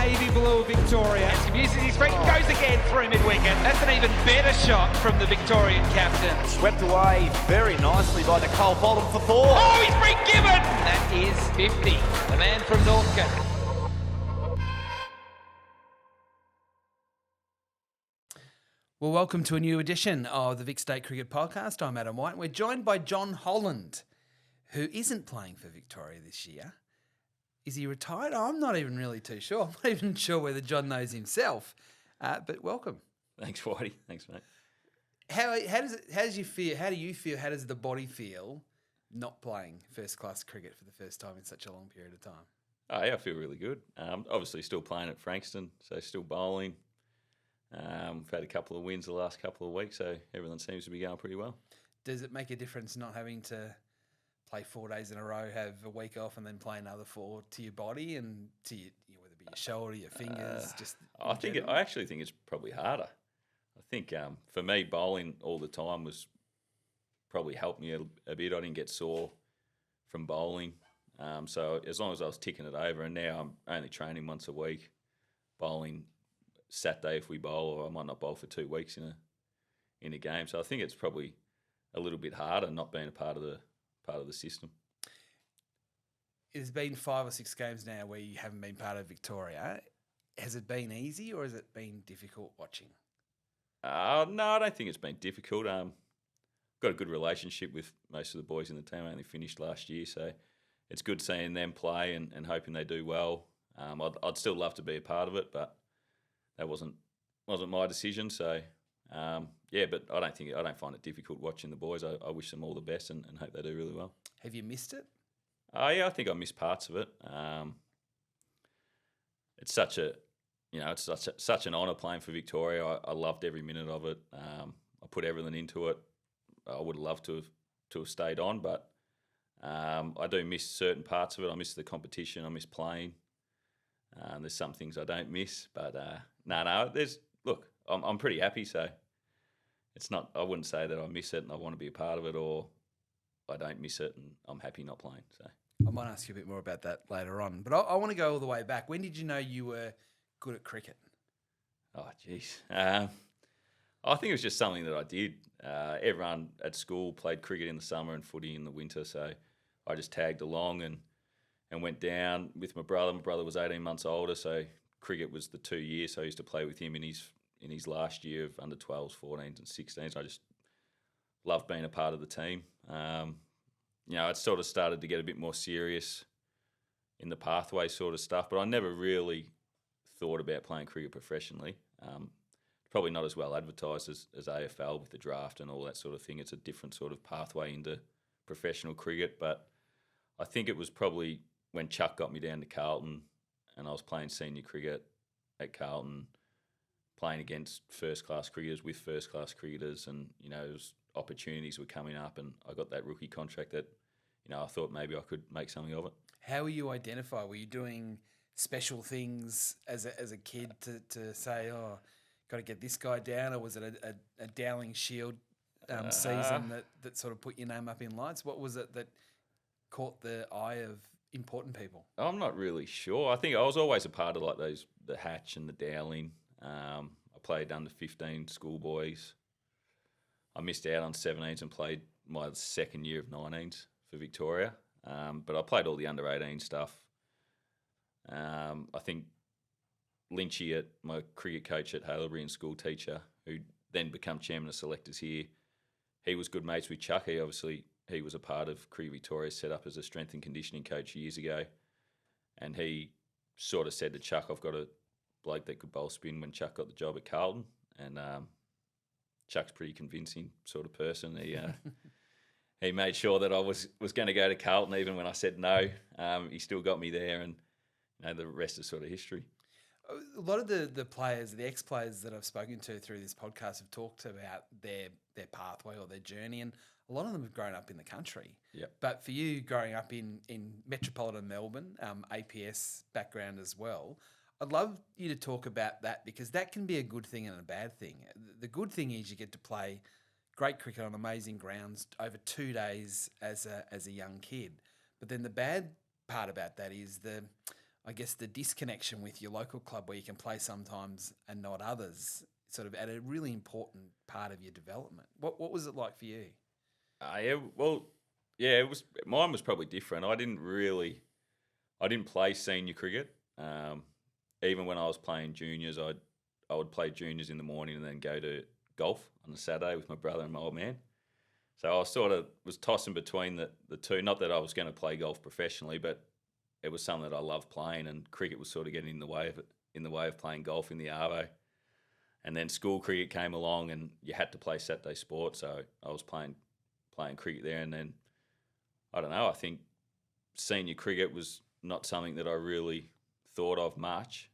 navy blue of Victoria. Uses his feet and goes again through mid-wicket. That's an even better shot from the Victorian captain. Swept away very nicely by Nicole Bottom for four. Oh, he's been given! That is 50. The man from Northcote. Well, welcome to a new edition of the Vic State Cricket Podcast. I'm Adam White. We're joined by Jon Holland, who isn't playing for Victoria this year. Is he retired? I'm not even really too sure. I'm not even sure whether John knows himself. But welcome. Thanks, Whitey. Thanks, mate. How do you feel? How does the body feel not playing first class cricket for the first time in such a long period of time? Oh, yeah, I feel really good. Obviously still playing at Frankston, so still bowling. We've had a couple of wins the last couple of weeks, so everything seems to be going pretty well. Does it make a difference not having to play 4 days in a row, have a week off, and then play another 4 to your body and to your, whether it be your shoulder, your fingers? I actually think it's probably harder. I think for me, bowling all the time was probably helped me a bit. I didn't get sore from bowling, so as long as I was ticking it over, and now I'm only training once a week, bowling Saturday if we bowl, or I might not bowl for 2 weeks in a game. So I think it's probably a little bit harder not being a part of the system. It's been 5 or 6 games now where you haven't been part of Victoria. Has it been easy or has it been difficult watching? No, I don't think it's been difficult. Got a good relationship with most of the boys in the team. I only finished last year, so it's good seeing them play and hoping they do well. I'd still love to be a part of it, but that wasn't my decision. So but I don't find it difficult watching the boys. I wish them all the best and hope they do really well. Have you missed it? Yeah, I think I missed parts of it. It's such an honour playing for Victoria. I loved every minute of it. I put everything into it. I would have loved to have stayed on, but I do miss certain parts of it. I miss the competition. I miss playing. There's some things I don't miss, but I'm pretty happy. So it's not. I wouldn't say that I miss it and I want to be a part of it, or I don't miss it and I'm happy not playing. So I might ask you a bit more about that later on, but I want to go all the way back. When did you know you were good at cricket? Oh, geez. I think it was just something that I did. Everyone at school played cricket in the summer and footy in the winter, so I just tagged along and went down with my brother. My brother was 18 months older, so cricket was the 2 years. So I used to play with him in his last year of under 12s, 14s and 16s. I just loved being a part of the team. It sort of started to get a bit more serious in the pathway sort of stuff, but I never really thought about playing cricket professionally. Probably not as well advertised as AFL with the draft and all that sort of thing. It's a different sort of pathway into professional cricket, but I think it was probably when Chuck got me down to Carlton and I was playing senior cricket at Carlton, playing against first-class cricketers with first-class cricketers, and, opportunities were coming up, and I got that rookie contract that, I thought maybe I could make something of it. How were you identified? Were you doing special things as a kid to say, got to get this guy down, or was it a Dowling Shield season that sort of put your name up in lights? What was it that caught the eye of important people? I'm not really sure. I think I was always a part of like the Hatch and the Dowling. I played under 15 schoolboys. I missed out on 17s and played my second year of 19s for Victoria. But I played all the under 18 stuff. I think Lynchy, my cricket coach at Haileybury and school teacher, who then became chairman of selectors here, he was good mates with Chuck. He was a part of Cricket Victoria, set up as a strength and conditioning coach years ago. And he sort of said to Chuck, I've got a bloke that could bowl spin when Chuck got the job at Carlton. And Chuck's a pretty convincing sort of person. He made sure that I was going to go to Carlton even when I said no. He still got me there, and the rest is sort of history. A lot of the players, the ex-players that I've spoken to through this podcast have talked about their pathway or their journey, and a lot of them have grown up in the country. Yep. But for you, growing up in metropolitan Melbourne, APS background as well, I'd love you to talk about that, because that can be a good thing and a bad thing. The good thing is you get to play great cricket on amazing grounds over 2 days as a young kid. But then the bad part about that is I guess, the disconnection with your local club where you can play sometimes and not others, sort of at a really important part of your development. What was it like for you? It was. Mine was probably different. I didn't play senior cricket. Even when I was playing juniors, I would play juniors in the morning and then go to golf on a Saturday with my brother and my old man. So I was tossing between the two. Not that I was going to play golf professionally, but it was something that I loved playing, and cricket was sort of getting in the way of it, in the way of playing golf in the Arvo. And then school cricket came along, and you had to play Saturday sport, so I was playing cricket there. And then I don't know. I think senior cricket was not something that I really thought of much,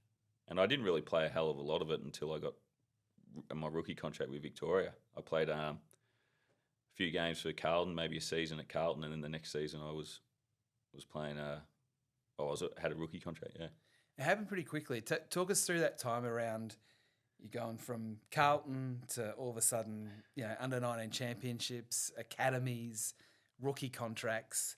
and I didn't really play a hell of a lot of it until I got my rookie contract with Victoria. I played a few games for Carlton, maybe a season at Carlton, and then the next season I was playing. Had a rookie contract. Yeah, It happened pretty quickly. Talk us through that time around you going from Carlton to all of a sudden, under-19 championships, academies, rookie contracts.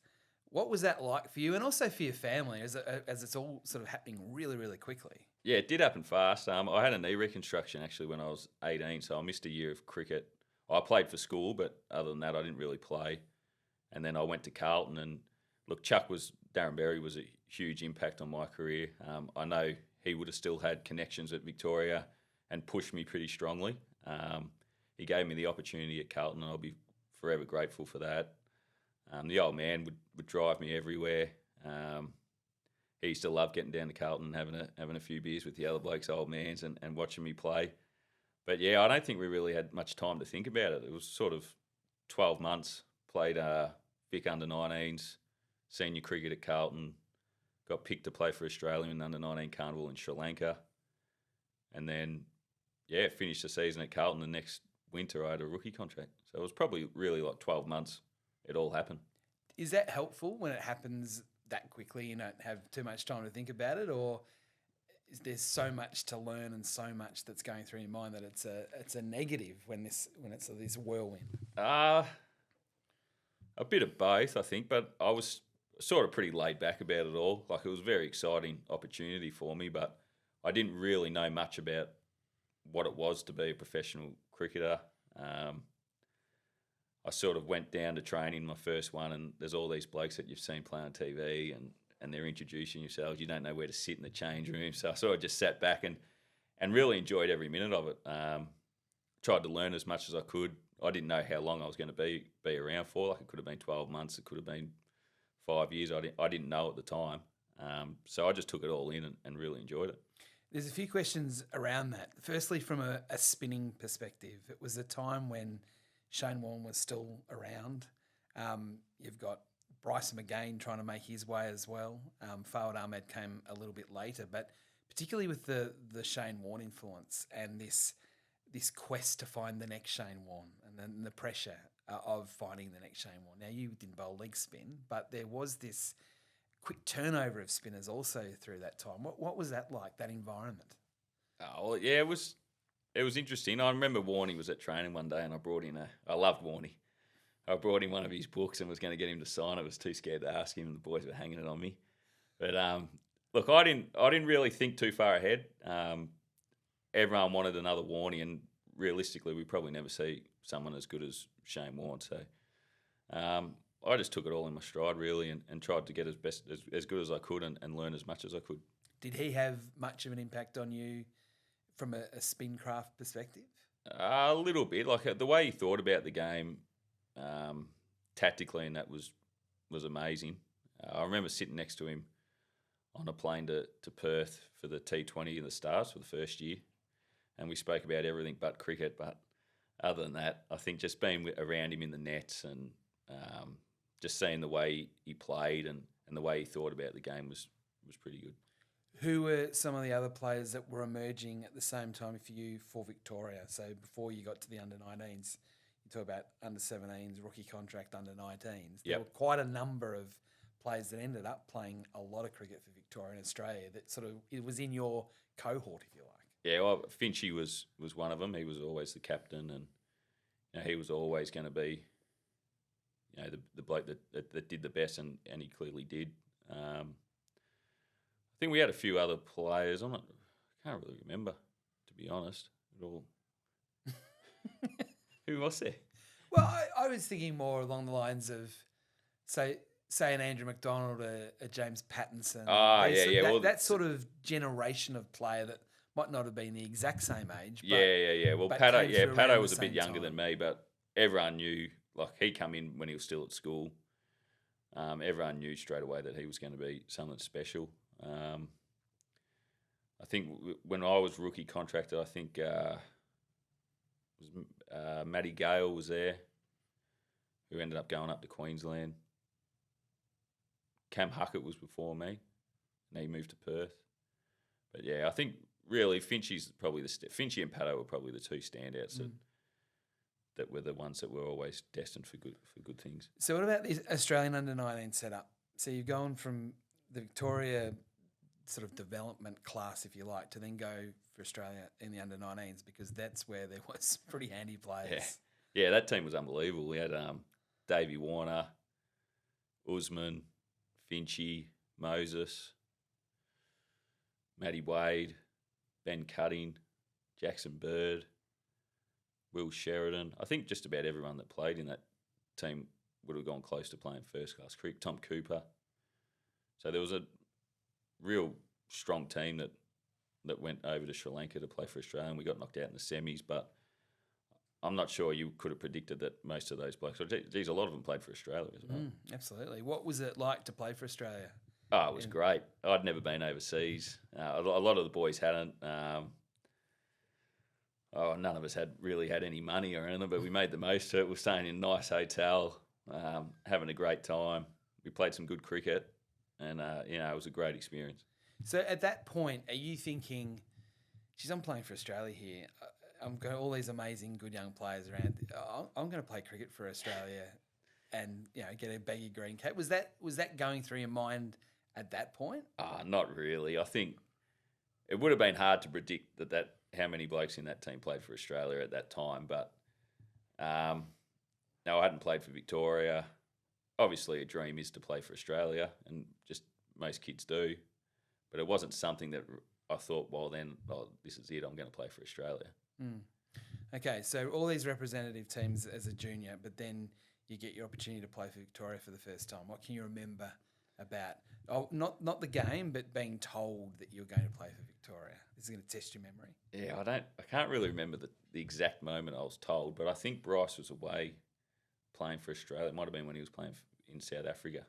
What was that like for you, and also for your family, as it's all sort of happening really, really quickly? Yeah, it did happen fast. I had a knee reconstruction actually when I was 18, so I missed a year of cricket. I played for school, but other than that, I didn't really play. And then I went to Carlton, and look, Darren Berry was a huge impact on my career. I know he would have still had connections at Victoria and pushed me pretty strongly. He gave me the opportunity at Carlton, and I'll be forever grateful for that. The old man would drive me everywhere. He used to love getting down to Carlton, having a few beers with the other blokes, old mans, and watching me play. But yeah, I don't think we really had much time to think about it. It was sort of 12 months, played Vic under-19s, senior cricket at Carlton, got picked to play for Australia in the under-19 carnival in Sri Lanka. And then, finished the season at Carlton. The next winter I had a rookie contract. So it was probably really like 12 months it all happened. Is that helpful when it happens that quickly? You don't have too much time to think about it, or is there so much to learn and so much that's going through your mind that it's a negative when it's this whirlwind? A bit of both, I think, but I was sort of pretty laid back about it all. Like, it was a very exciting opportunity for me, but I didn't really know much about what it was to be a professional cricketer. I sort of went down to training, my first one, and there's all these blokes that you've seen play on TV, and they're introducing yourselves. You don't know where to sit in the change room. So I sort of just sat back and really enjoyed every minute of it. Tried to learn as much as I could. I didn't know how long I was going to be around for. Like, it could have been 12 months. It could have been 5 years. I didn't know at the time. So I just took it all in and really enjoyed it. There's a few questions around that. Firstly, from a spinning perspective, it was a time when Shane Warne was still around. You've got Bryson McGain trying to make his way as well. Fawad Ahmed came a little bit later, but particularly with the Shane Warne influence and this quest to find the next Shane Warne, and then the pressure of finding the next Shane Warne. Now, you didn't bowl leg spin, but there was this quick turnover of spinners also through that time. What was that like, that environment? Oh, well, yeah, it was interesting. I remember Warney was at training one day, and I loved Warney. I brought him one of his books and was going to get him to sign it. I was too scared to ask him, and the boys were hanging it on me. But look, I didn't really think too far ahead. Everyone wanted another Warney, and realistically, we probably never see someone as good as Shane Warne. So I just took it all in my stride, really, and tried to get as good as I could and learn as much as I could. Did he have much of an impact on you from a spin craft perspective? A little bit. Like, the way he thought about the game tactically, and that was amazing. I remember sitting next to him on a plane to Perth for the T20 and the Stars for the first year, and we spoke about everything but cricket. But other than that, I think just being around him in the nets and just seeing the way he played and the way he thought about the game was pretty good. Who were some of the other players that were emerging at the same time for you for Victoria? So before you got to the under-19s, you talk about under-17s, rookie contract, under-19s. There were quite a number of players that ended up playing a lot of cricket for Victoria and Australia that sort of, it was in your cohort, if you like. Yeah, well, Finchy was one of them. He was always the captain, and he was always going to be the bloke that did the best, and he clearly did. I think we had a few other players. I can't really remember, to be honest, at all. Who was there? Well, I was thinking more along the lines of, say an Andrew McDonald, a James Pattinson. That sort of generation of player that might not have been the exact same age. But, Well, but Pato was a bit younger than me, but everyone knew, like, he come in when he was still at school. Everyone knew straight away that he was going to be something special. I think when I was rookie contracted, I think Matty Gale was there, who ended up going up to Queensland. Cam Huckett was before me, and he moved to Perth. But yeah, I think really Finchy's probably Finchy and Pato were probably the two standouts that were the ones that were always destined for good things. So what about the Australian under-19 setup? So you've gone from the Victoria sort of development class, if you like, to then go for Australia in the under-19s, because that's where there was pretty handy players. Yeah, that team was unbelievable. We had Davey Warner, Usman, Finchy, Moses, Matty Wade, Ben Cutting, Jackson Bird, Will Sheridan. I think just about everyone that played in that team would have gone close to playing first-class cricket. Tom Cooper. So there was a real strong team that went over to Sri Lanka to play for Australia, and we got knocked out in the semis, but I'm not sure you could have predicted that most of those blokes. Geez, a lot of them played for Australia as well. Absolutely. What was it like to play for Australia? Oh, it was great. I'd never been overseas. A lot of the boys hadn't. None of us really had any money or anything, but we made the most of it. We were staying in a nice hotel, having a great time. We played some good cricket, and it was a great experience. So at that point, are you thinking, geez, I'm playing for Australia here. I'm got all these amazing, good young players around. I'm going to play cricket for Australia, and get a baggy green cap. Was that going through your mind at that point? Not really. I think it would have been hard to predict that how many blokes in that team played for Australia at that time. But no, I hadn't played for Victoria. Obviously, a dream is to play for Australia, and just most kids do. But it wasn't something that I thought, this is it, I'm going to play for Australia. Okay, so all these representative teams as a junior, but then you get your opportunity to play for Victoria for the first time. What can you remember about, not the game, but being told that you're going to play for Victoria? This is going to test your memory. Yeah, I can't really remember the exact moment I was told, but I think Bryce was away playing for Australia. It might have been when he was playing in South Africa.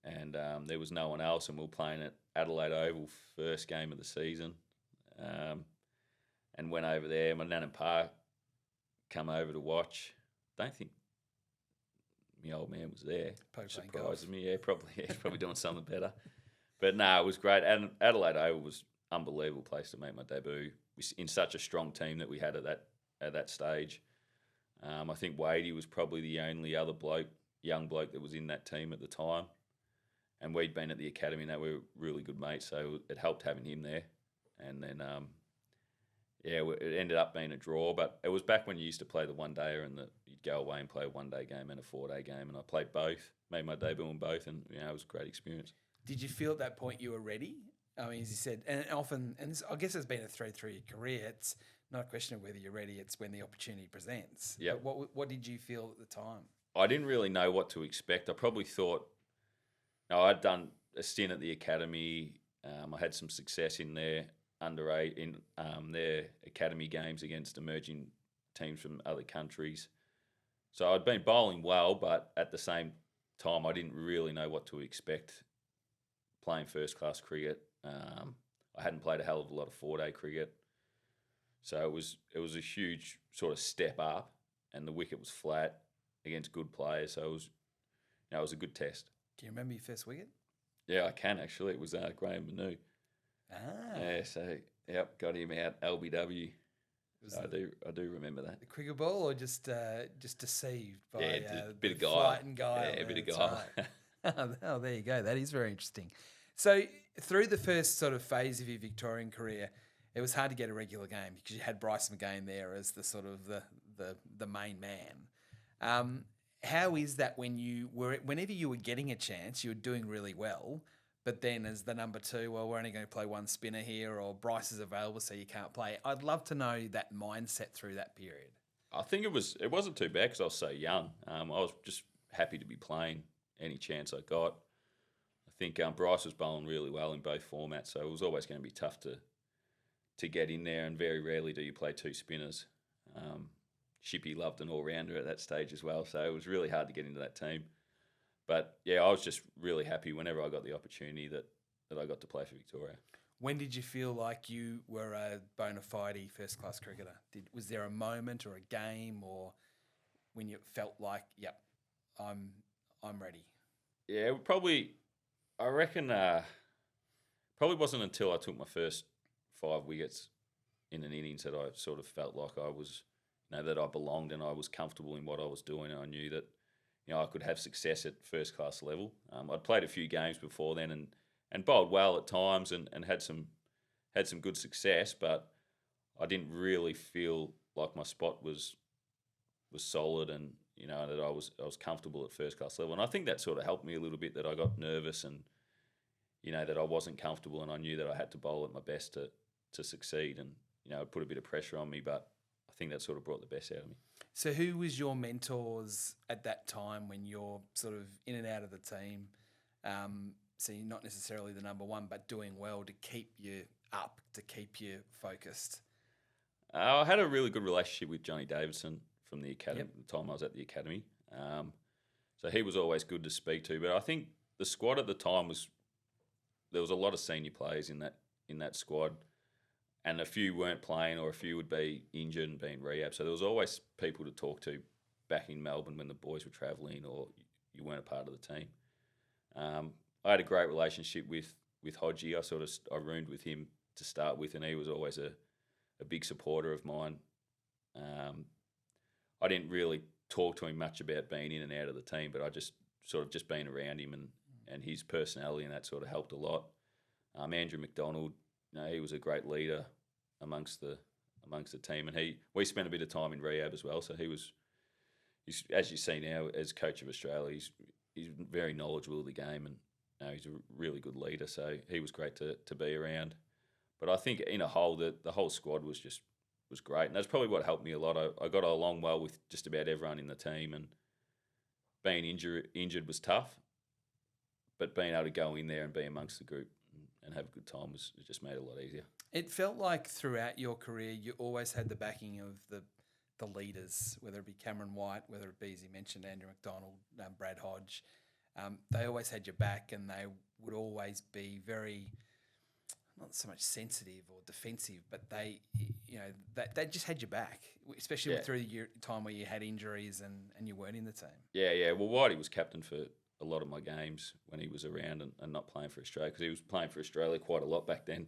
And there was no one else, and we were playing at Adelaide Oval, first game of the season. And went over there. My nan and pa come over to watch. Don't think my old man was there. Probably surprises me. Yeah, probably. Yeah, he's probably doing something better. But no, it was great. And Adelaide Oval was an unbelievable place to make my debut. In such a strong team that we had at that stage. I think Wadey was probably the only other young bloke that was in that team at the time. And we'd been at the academy, and we were really good mates, so it helped having him there. And then, it ended up being a draw, but it was back when you used to play the one-dayer, and you'd go away and play a one-day game and a four-day game, and I played both, made my debut in both, and it was a great experience. Did you feel at that point you were ready? I mean, as you said, and often, and this, I guess it's been a through your career, it's not a question of whether you're ready, it's when the opportunity presents. Yeah. What did you feel at the time? I didn't really know what to expect. I probably thought, I'd done a stint at the academy. I had some success in their their academy games against emerging teams from other countries. So I'd been bowling well, but at the same time, I didn't really know what to expect playing first-class cricket. I hadn't played a hell of a lot of four-day cricket. So it was a huge sort of step up, and the wicket was flat against good players. So it was a good test. Can you remember your first wicket? Yeah, I can actually. It was Graham Manu. Yeah, so got him out LBW. So I do remember that. The cricket ball, or just deceived by a bit of guile. Flight and guile. Yeah, a bit of guile. Right. Oh, there you go. That is very interesting. So through the first sort of phase of your Victorian career, it was hard to get a regular game because you had Bryce McGain there as the sort of the main man. How is that whenever you were getting a chance, you were doing really well, But then as the number 2, well, we're only going to play one spinner here, or Bryce is available, so you can't play. I'd love to know that mindset through that period. I think it wasn't too bad because I was so young. I was just happy to be playing any chance I got. I think Bryce was bowling really well in both formats, so it was always going to be tough to get in there, and very rarely do you play 2 spinners. Shippy loved an all-rounder at that stage as well, so it was really hard to get into that team. But, yeah, I was just really happy whenever I got the opportunity that I got to play for Victoria. When did you feel like you were a bona fide first-class cricketer? Was there a moment or a game or when you felt like, yep, I'm ready? Yeah, I reckon, probably wasn't until I took my first 5 wickets in an innings that I sort of felt like I was, that I belonged and I was comfortable in what I was doing. And I knew that, I could have success at first class level. I'd played a few games before then and bowled well at times and had some good success, but I didn't really feel like my spot was solid and that I was comfortable at first class level. And I think that sort of helped me a little bit, that I got nervous and that I wasn't comfortable, and I knew that I had to bowl at my best to succeed, and it put a bit of pressure on me, but I think that sort of brought the best out of me. So who was your mentors at that time when you're sort of in and out of the team? So you're not necessarily the number 1, but doing well to keep you up, to keep you focused. I had a really good relationship with Johnny Davidson from the academy, the time I was at the academy. So he was always good to speak to. But I think the squad at the time there was a lot of senior players in that squad, and a few weren't playing, or a few would be injured and be in rehab. So there was always people to talk to back in Melbourne when the boys were travelling or you weren't a part of the team. I had a great relationship with Hodgie. I roomed with him to start with, and he was always a big supporter of mine. I didn't really talk to him much about being in and out of the team, but I just being around him and his personality, and that sort of helped a lot. Andrew McDonald, he was a great leader amongst the team, and we spent a bit of time in rehab as well. So he's as you see now as coach of Australia, he's very knowledgeable of the game, and he's a really good leader. So he was great to be around. But I think in a whole, the whole squad was great, and that's probably what helped me a lot. I got along well with just about everyone in the team, and being injured was tough, but being able to go in there and be amongst the group and have a good time it just made it a lot easier. It felt like throughout your career you always had the backing of the leaders, whether it be Cameron White, whether it be, as you mentioned, Andrew McDonald, Brad Hodge. They always had your back, and they would always be very, not so much sensitive or defensive, but they just had your back, especially through your time where you had injuries and you weren't in the team. Yeah. Well, Whitey was captain for a lot of my games when he was around and not playing for Australia, because he was playing for Australia quite a lot back then.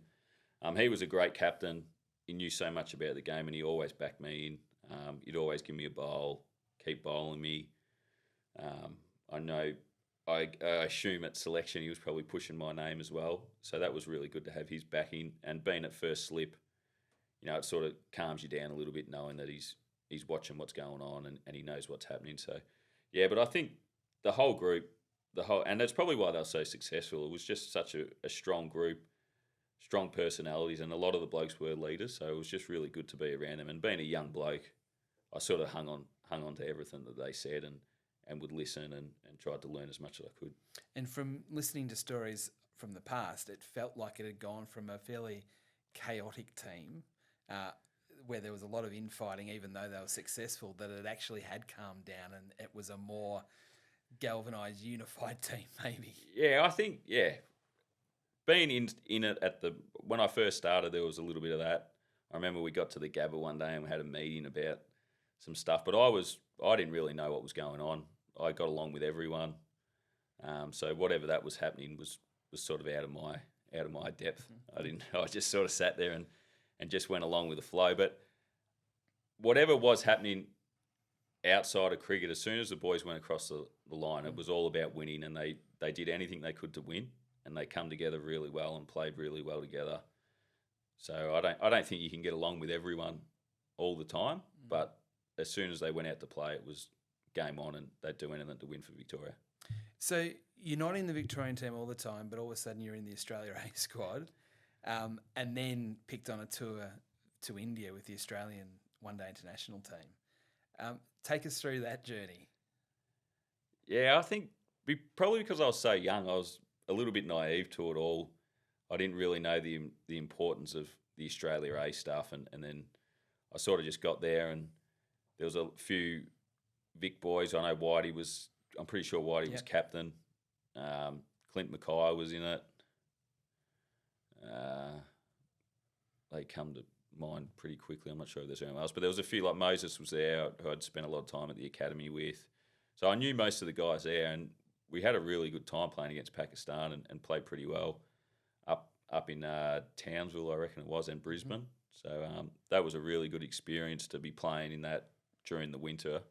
He was a great captain. He knew so much about the game, and he always backed me in. He'd always give me a bowl, keep bowling me. I assume at selection he was probably pushing my name as well. So that was really good to have his backing, and being at first slip, it sort of calms you down a little bit knowing that he's watching what's going on and he knows what's happening. So, yeah, but I think the whole group, and that's probably why they were so successful. It was just such a strong group, strong personalities, and a lot of the blokes were leaders. So it was just really good to be around them. And being a young bloke, I sort of hung on to everything that they said and would listen and tried to learn as much as I could. And from listening to stories from the past, it felt like it had gone from a fairly chaotic team where there was a lot of infighting, even though they were successful, that it actually had calmed down and it was a more galvanised, unified team, maybe. Yeah, I think, being in it when I first started, there was a little bit of that. I remember we got to the Gabba one day and we had a meeting about some stuff, but I didn't really know what was going on. I got along with everyone, so whatever that was happening was sort of out of my depth. I just sort of sat there and just went along with the flow. But whatever was happening outside of cricket, as soon as the boys went across the line, it was all about winning, and they did anything they could to win, and they come together really well and played really well together. So I don't think you can get along with everyone all the time, but as soon as they went out to play, it was game on, and they'd do anything to win for Victoria. So you're not in the Victorian team all the time, but all of a sudden you're in the Australia A squad, and then picked on a tour to India with the Australian one-day international team. Take us through that journey. Yeah, I think probably because I was so young, I was a little bit naive to it all. I didn't really know the importance of the Australia A stuff, and then I sort of just got there, and there was a few Vic boys. I know Whitey was. I'm pretty sure Whitey was captain. Clint Mackay was in it. They come to mind pretty quickly. I'm not sure if there's anyone else, but there was a few, like Moses was there, who I'd spent a lot of time at the academy with. So I knew most of the guys there, and we had a really good time playing against Pakistan and played pretty well up in Townsville, I reckon it was, and Brisbane. So that was a really good experience to be playing in that during the winter.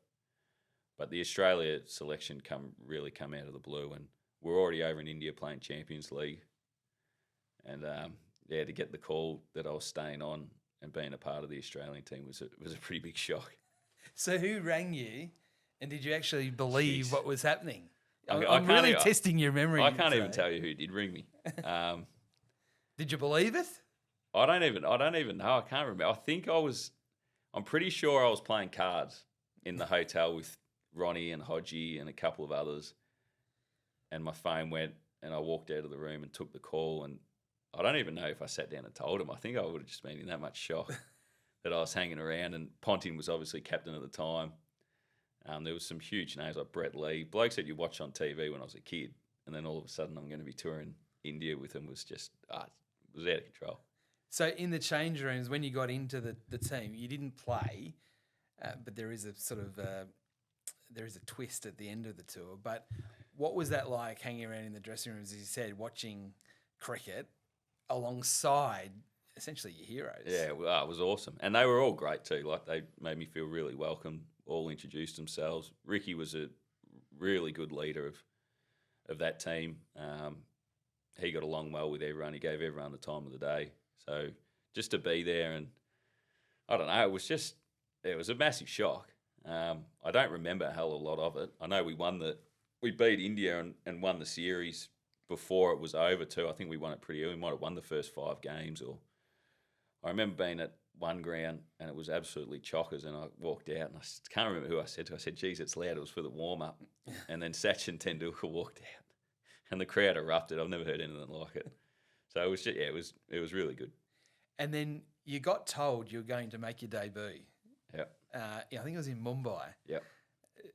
But the Australia selection really come out of the blue, and we're already over in India playing Champions League. And to get the call that I was staying on and being a part of the Australian team was a pretty big shock. So who rang you, and did you actually believe what was happening? I I'm really testing your memory. I can't even tell you who did ring me. Did you believe it? I don't even know. I can't remember. I'm pretty sure I was playing cards in the hotel with Ronnie and Hodgie and a couple of others. And my phone went, and I walked out of the room and took the call. And I don't even know if I sat down and told him. I think I would have just been in that much shock that I was hanging around. And Ponting was obviously captain at the time. There was some huge names like Brett Lee, blokes that you watch on TV when I was a kid. And then all of a sudden I'm going to be touring India with them was just, it was out of control. So in the change rooms, when you got into the team, you didn't play, but there is a sort of there is a twist at the end of the tour. But what was that like hanging around in the dressing rooms, as you said, watching cricket alongside essentially your heroes? Yeah, well, it was awesome. And they were all great too. Like, they made me feel really welcome, all introduced themselves. Ricky was a really good leader of that team. He got along well with everyone. He gave everyone the time of the day. So just to be there, and I don't know, it was a massive shock. I don't remember a hell of a lot of it. I know we beat India and won the series before it was over too. I think we won it pretty early. We might have won the first 5 games. Or I remember being at one ground and it was absolutely chockers, and I walked out and I can't remember who I said to. I said, geez, it's loud. It was for the warm-up. And then Sachin Tendulkar walked out and the crowd erupted. I've never heard anything like it. So it was just, it was really good. And then you got told you were going to make your debut. Yep. I think it was in Mumbai. Yep.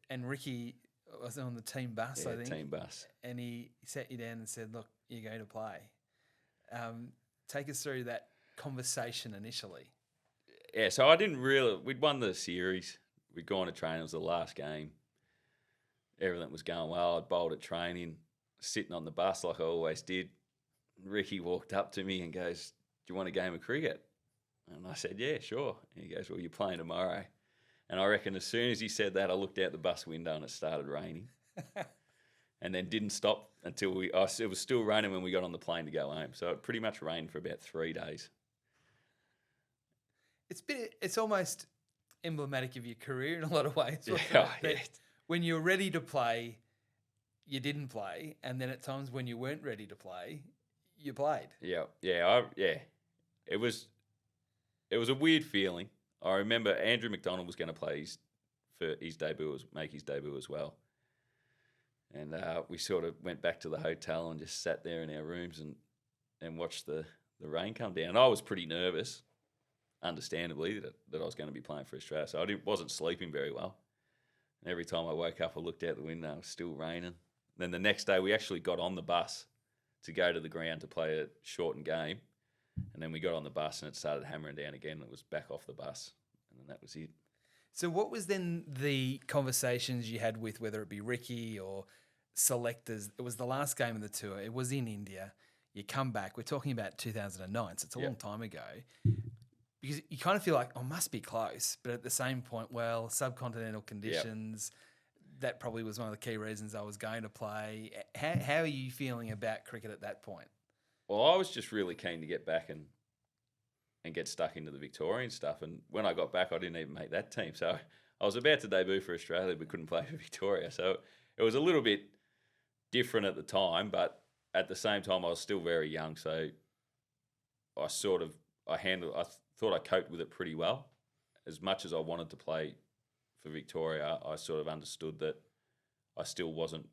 And Ricky was on the team bus, I think. Team bus. And he sat you down and said, look, you're going to play. Take us through that conversation initially. Yeah, so we'd won the series. We'd gone to training. It was the last game. Everything was going well. I'd bowled at training, sitting on the bus like I always did. Ricky walked up to me and goes, do you want a game of cricket? And I said, yeah, sure. And he goes, well, you're playing tomorrow. And I reckon as soon as he said that, I looked out the bus window and it started raining. And then didn't stop until it was still raining when we got on the plane to go home. So it pretty much rained for about 3 days. It's almost emblematic of your career in a lot of ways. Yeah. When you were ready to play, you didn't play. And then at times when you weren't ready to play, you played. Yeah. It was a weird feeling. I remember Andrew McDonald was going to play make his debut as well. And we sort of went back to the hotel and just sat there in our rooms and watched the rain come down. I was pretty nervous, understandably, that I was going to be playing for Australia. So I wasn't sleeping very well. And every time I woke up, I looked out the window, it was still raining. And then the next day, we actually got on the bus to go to the ground to play a shortened game. And then we got on the bus and it started hammering down again. And it was back off the bus. And then that was it. So what was then the conversations you had with, whether it be Ricky or selectors? It was the last game of the tour. It was in India. You come back. We're talking about 2009, so it's a long time ago. Because you kind of feel like, must be close. But at the same point, well, subcontinental conditions, that probably was one of the key reasons I was going to play. How are you feeling about cricket at that point? Well, I was just really keen to get back and get stuck into the Victorian stuff. And when I got back, I didn't even make that team. So I was about to debut for Australia, but couldn't play for Victoria. So it was a little bit different at the time, but at the same time, I was still very young, so I thought I coped with it pretty well. As much as I wanted to play for Victoria, I sort of understood that I still wasn't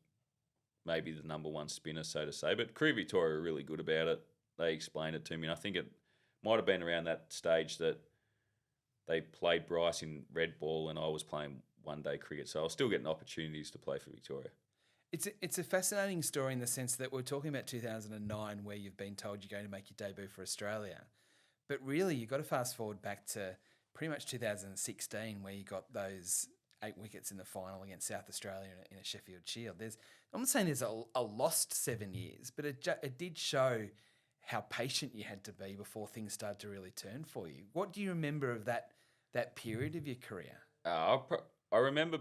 maybe the number one spinner, so to say. But Career Victoria were really good about it. They explained it to me, and I think it might have been around that stage that they played Bryce in red ball and I was playing one-day cricket, so I was still getting opportunities to play for Victoria. It's a fascinating story in the sense that we're talking about 2009 where you've been told you're going to make your debut for Australia. But really, you've got to fast forward back to pretty much 2016 where you got those 8 wickets in the final against South Australia in a Sheffield Shield. I'm not saying there's a lost 7 years, but it did show how patient you had to be before things started to really turn for you. What do you remember of that period of your career? I remember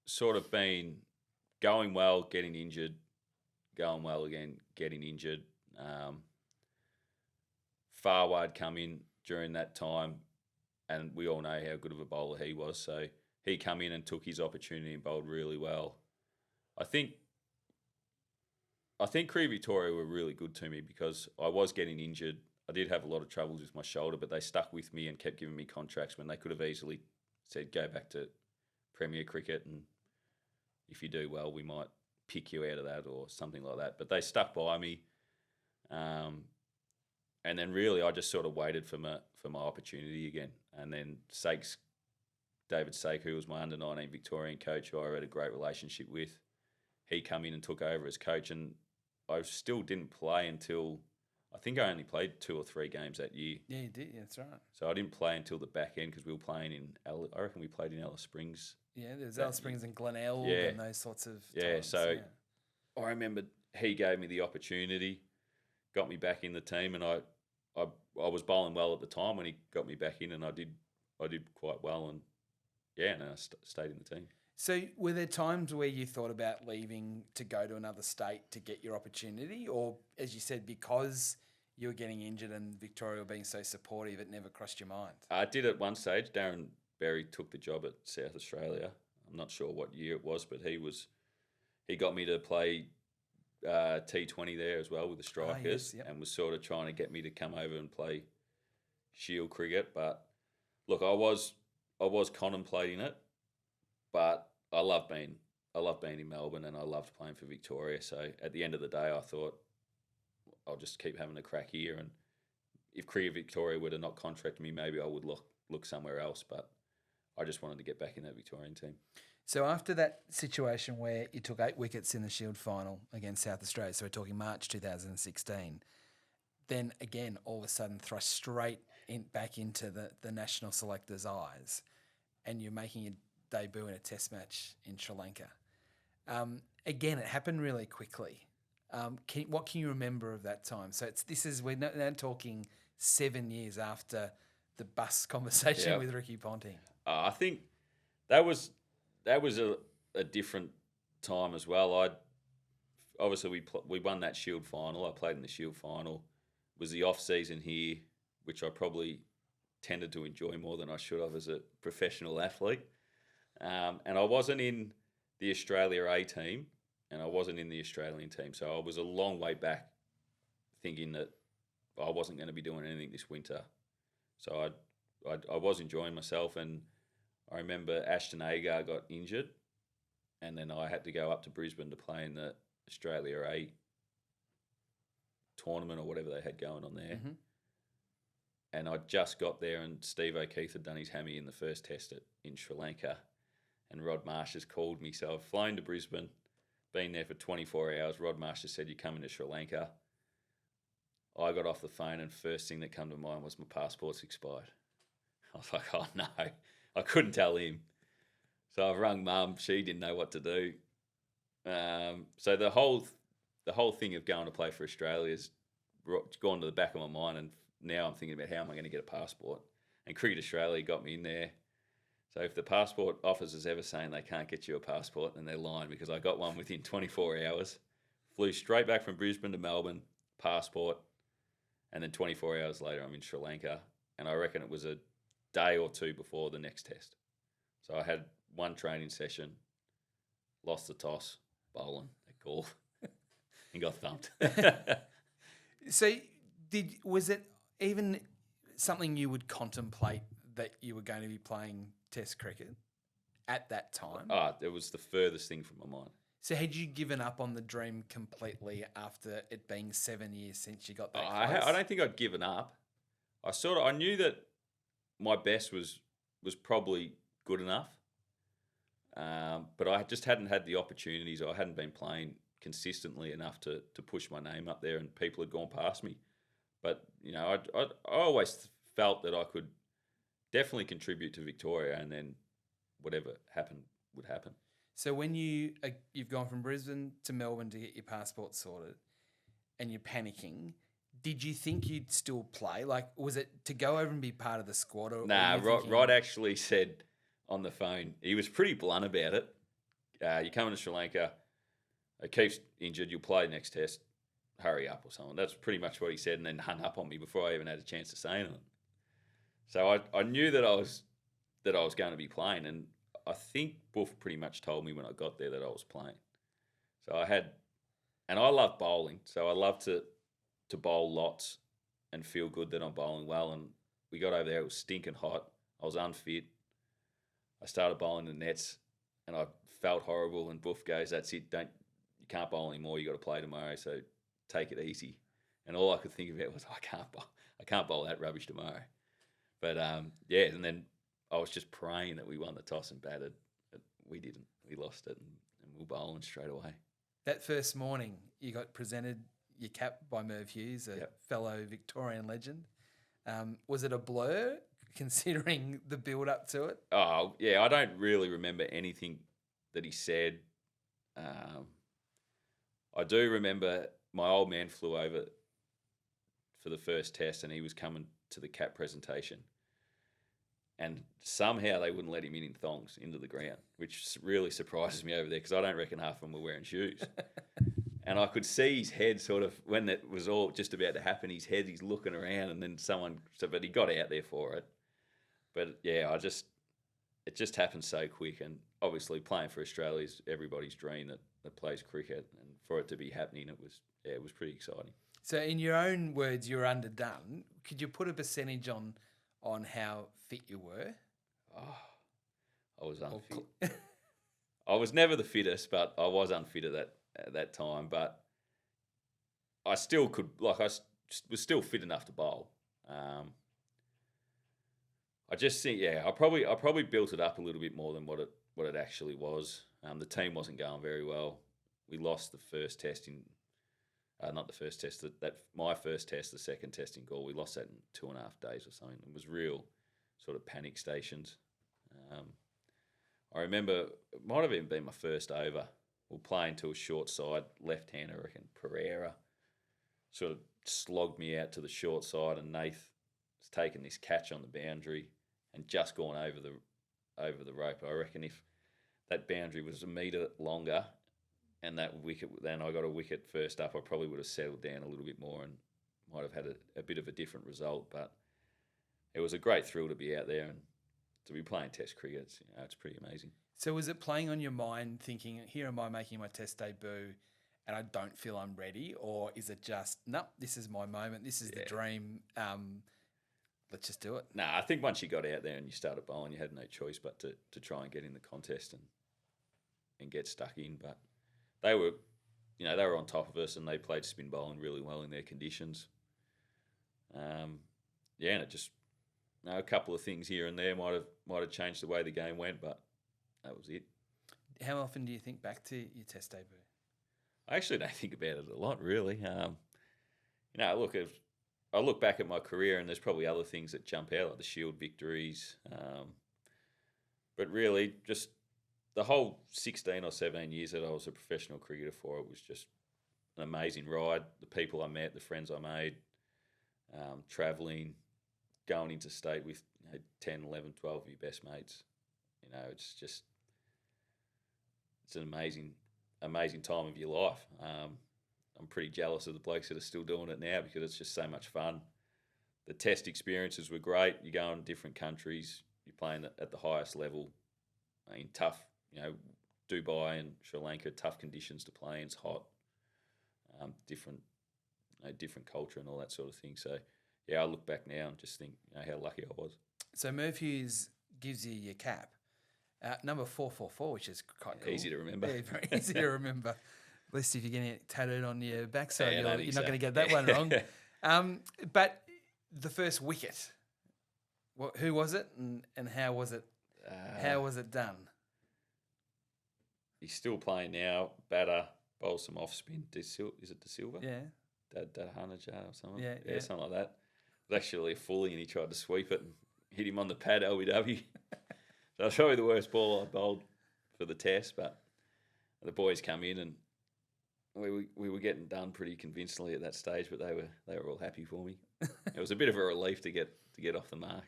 sort of going well, getting injured, going well again, getting injured. Farwad come in during that time, and we all know how good of a bowler he was. So he come in and took his opportunity and bowled really well. I think Career Victoria were really good to me because I was getting injured. I did have a lot of troubles with my shoulder, but they stuck with me and kept giving me contracts when they could have easily said, go back to Premier Cricket, and if you do well, we might pick you out of that or something like that. But they stuck by me. And then really I just sort of waited for my opportunity again. And then David Sake, who was my under-19 Victorian coach, who I had a great relationship with, he come in and took over as coach, and I still didn't play until, I think I only played 2 or 3 games that year. Yeah, you did. Yeah, that's right. So I didn't play until the back end because we were playing I reckon we played in Alice Springs. Yeah, there's Alice Springs and Glenelg and those sorts of times. I remember he gave me the opportunity, got me back in the team, and I was bowling well at the time when he got me back in, and I did quite well, and I stayed in the team. So were there times where you thought about leaving to go to another state to get your opportunity, or as you said, because you were getting injured and Victoria were being so supportive, it never crossed your mind? I did at one stage. Darren Berry took the job at South Australia. I'm not sure what year it was, but he got me to play T20 there as well with the Strikers, and was sort of trying to get me to come over and play Shield cricket. But look, I was contemplating it, but I love being in Melbourne, and I loved playing for Victoria. So at the end of the day, I thought I'll just keep having a crack here, and if Career Victoria were to not contract me, maybe I would look somewhere else. But I just wanted to get back in that Victorian team. So after that situation where you took 8 wickets in the Shield final against South Australia, so we're talking March 2016, then again, all of a sudden thrust straight back into the national selectors' eyes, and you're making your debut in a test match in Sri Lanka. Again, it happened really quickly. What can you remember of that time? So we're now talking 7 years after the bus conversation with Ricky Ponting. I think that was a different time as well. Obviously we won that Shield final. I played in the Shield final. It was the off season here, which I probably tended to enjoy more than I should have as a professional athlete. And I wasn't in the Australia A team, and I wasn't in the Australian team. So I was a long way back thinking that I wasn't going to be doing anything this winter. So I was enjoying myself, and I remember Ashton Agar got injured, and then I had to go up to Brisbane to play in the Australia A tournament or whatever they had going on there. Mm-hmm. And I just got there, and Steve O'Keefe had done his hammy in the first test in Sri Lanka, and Rod Marsh has called me. So I've flown to Brisbane, been there for 24 hours. Rod Marsh has said, you're coming to Sri Lanka. I got off the phone, and first thing that came to mind was my passport's expired. I was like, oh no, I couldn't tell him. So I've rung Mum. She didn't know what to do. So the whole thing of going to play for Australia has gone to the back of my mind, and now I'm thinking about how am I going to get a passport. And Cricket Australia got me in there. So if the passport office is ever saying they can't get you a passport, then they're lying, because I got one within 24 hours. Flew straight back from Brisbane to Melbourne, passport, and then 24 hours later I'm in Sri Lanka. And I reckon it was a day or two before the next test. So I had one training session, lost the toss, bowling. They call and got thumped. So was it even something you would contemplate that you were going to be playing Test cricket at that time? It was the furthest thing from my mind. So had you given up on the dream completely after it being 7 years since you got that I don't think I'd given up. I knew that my best was probably good enough, but I just hadn't had the opportunities. I hadn't been playing consistently enough to push my name up there, and people had gone past me. But I always felt that I could definitely contribute to Victoria, and then whatever happened would happen. So when you've gone from Brisbane to Melbourne to get your passport sorted, and you're panicking, did you think you'd still play? Like, was it to go over and be part of the squad? Nah, Rod actually said on the phone, he was pretty blunt about it. You're coming to Sri Lanka, Keith's injured, you'll play next test, hurry up or something. That's pretty much what he said, and then hung up on me before I even had a chance to say anything. So I knew that I was going to be playing, and I think Boof pretty much told me when I got there that I was playing. So and I love bowling, so I love to bowl lots and feel good that I'm bowling well. And we got over there, it was stinking hot. I was unfit. I started bowling the nets, and I felt horrible. And Boof goes, "That's it. You can't bowl anymore. You got to play tomorrow. So take it easy." And all I could think about was, I can't bowl that rubbish tomorrow. But yeah, and then I was just praying that we won the toss and batted. But we didn't. We lost it, and we were bowling straight away. That first morning, you got presented your cap by Merv Hughes, a fellow Victorian legend. Was it a blur, considering the build-up to it? Oh, yeah, I don't really remember anything that he said. I do remember my old man flew over for the first test, and he was coming to the cap presentation. And somehow they wouldn't let him in thongs into the ground, which really surprises me over there, because I don't reckon half of them were wearing shoes. And I could see his head sort of, when that was all just about to happen, he's looking around, and then but he got out there for it. But yeah, it just happened so quick. And obviously playing for Australia is everybody's dream that plays cricket. And for it to be happening, it was pretty exciting. So in your own words, you were underdone. Could you put a percentage on how fit you were? Oh, I was unfit. I was never the fittest, but I was unfit at that time. But I still could, I was still fit enough to bowl. I just think, I probably built it up a little bit more than what it actually was. The team wasn't going very well. We lost the first test not the first test, my first test, the second test in Gaul. We lost that in 2.5 days or something. It was real sort of panic stations. I remember it might have even been my first over. We were playing to a short side, left-hander, I reckon, Pereira sort of slogged me out to the short side, and Nath has taken this catch on the boundary and just gone over the rope. I reckon if that boundary was a metre longer and that wicket, then I got a wicket first up, I probably would have settled down a little bit more and might have had a bit of a different result. But it was a great thrill to be out there and to be playing Test cricket. It's pretty amazing. So was it playing on your mind, thinking, here am I making my Test debut and I don't feel I'm ready? Or is it just, no, this is my moment, this is the dream, let's just do it? No, I think once you got out there and you started bowling, you had no choice but to try and get in the contest and get stuck in. But they were on top of us, and they played spin bowling really well in their conditions. And it just, a couple of things here and there might have changed the way the game went, but that was it. How often do you think back to your Test debut? I actually don't think about it a lot, really. Look, I look back at my career, and there's probably other things that jump out, like the Shield victories. But really, just the whole 16 or 17 years that I was a professional cricketer for, it was just an amazing ride. The people I met, the friends I made, travelling, going interstate with 10, 11, 12 of your best mates. It's an amazing time of your life. I'm pretty jealous of the blokes that are still doing it now, because it's just so much fun. The Test experiences were great. You go in different countries, you're playing at the highest level in tough Dubai and Sri Lanka, tough conditions to play in. It's hot, different culture and all that sort of thing. So, yeah, I look back now and just think how lucky I was. So Merv Hughes gives you your cap, number 444, which is quite cool. Easy to remember. Yeah, very easy to remember. At least if you're getting it tattooed on your backside, Yeah, you're not going to get that one wrong. But the first wicket, who was it and how was it? How was it done? He's still playing now. Batter, bowls some off spin. Is it De Silva? Yeah. Dadahaнаja or something? Yeah. Something like that. It was actually a fully and he tried to sweep it and hit him on the pad, LBW. So that's probably the worst ball I bowled for the test, but the boys come in and we were getting done pretty convincingly at that stage, but they were all happy for me. It was a bit of a relief to get off the mark.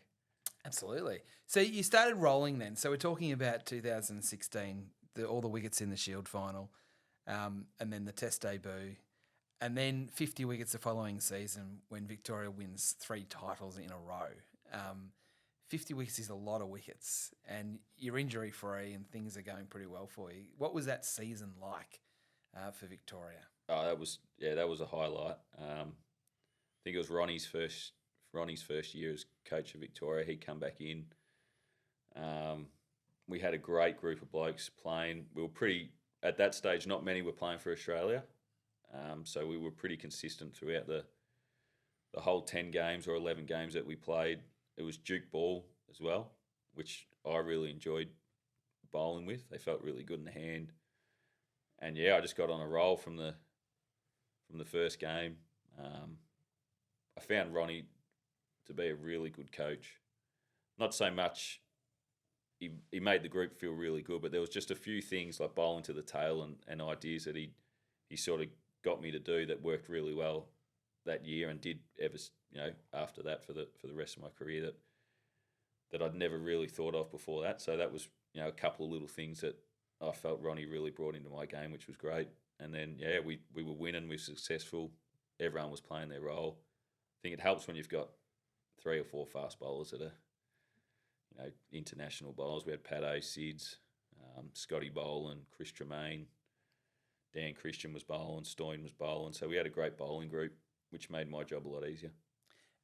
Absolutely. So you started rolling then. So we're talking about 2016, all the wickets in the Shield final, and then the Test debut, and then 50 wickets the following season when Victoria wins 3 titles in a row. 50 wickets is a lot of wickets, and you're injury-free and things are going pretty well for you. What was that season like for Victoria? Oh, that was a highlight. I think it was Ronnie's first year as coach of Victoria. He'd come back in. We had a great group of blokes playing. We were at that stage, not many were playing for Australia. So we were pretty consistent throughout the whole 10 games or 11 games that we played. It was Duke ball as well, which I really enjoyed bowling with. They felt really good in the hand. And yeah, I just got on a roll from the first game. I found Ronnie to be a really good coach. Not so much he made the group feel really good, but there was just a few things like bowling to the tail and ideas that he sort of got me to do that worked really well that year and did ever after that for the rest of my career that I'd never really thought of before that. So that was a couple of little things that I felt Ronnie really brought into my game, which was great. And then we were winning, we were successful. Everyone was playing their role. I think it helps when you've got 3 or 4 fast bowlers that are international bowlers. We had Paddo, Sids, Scotty Boland, Chris Tremaine, Dan Christian was bowling, Stoyne was bowling. So we had a great bowling group, which made my job a lot easier.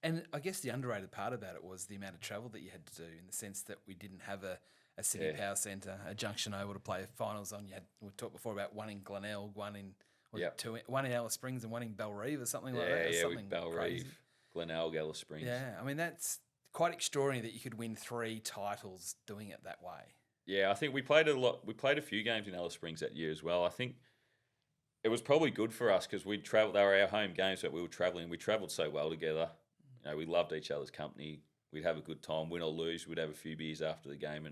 And I guess the underrated part about it was the amount of travel that you had to do, in the sense that we didn't have a City Power Centre, a Junction Oval to play finals on. We talked before about one in Glenelg, one in Alice Springs and one in Bellerive or something like that. Yeah, Bellerive, Glenelg, Alice Springs. Yeah, I mean, that's quite extraordinary that you could win 3 titles doing it that way. Yeah, I think we played a lot. We played a few games in Alice Springs that year as well. I think it was probably good for us because we'd travel. They were our home games, but we were travelling. We travelled so well together. We loved each other's company. We'd have a good time, win or lose. We'd have a few beers after the game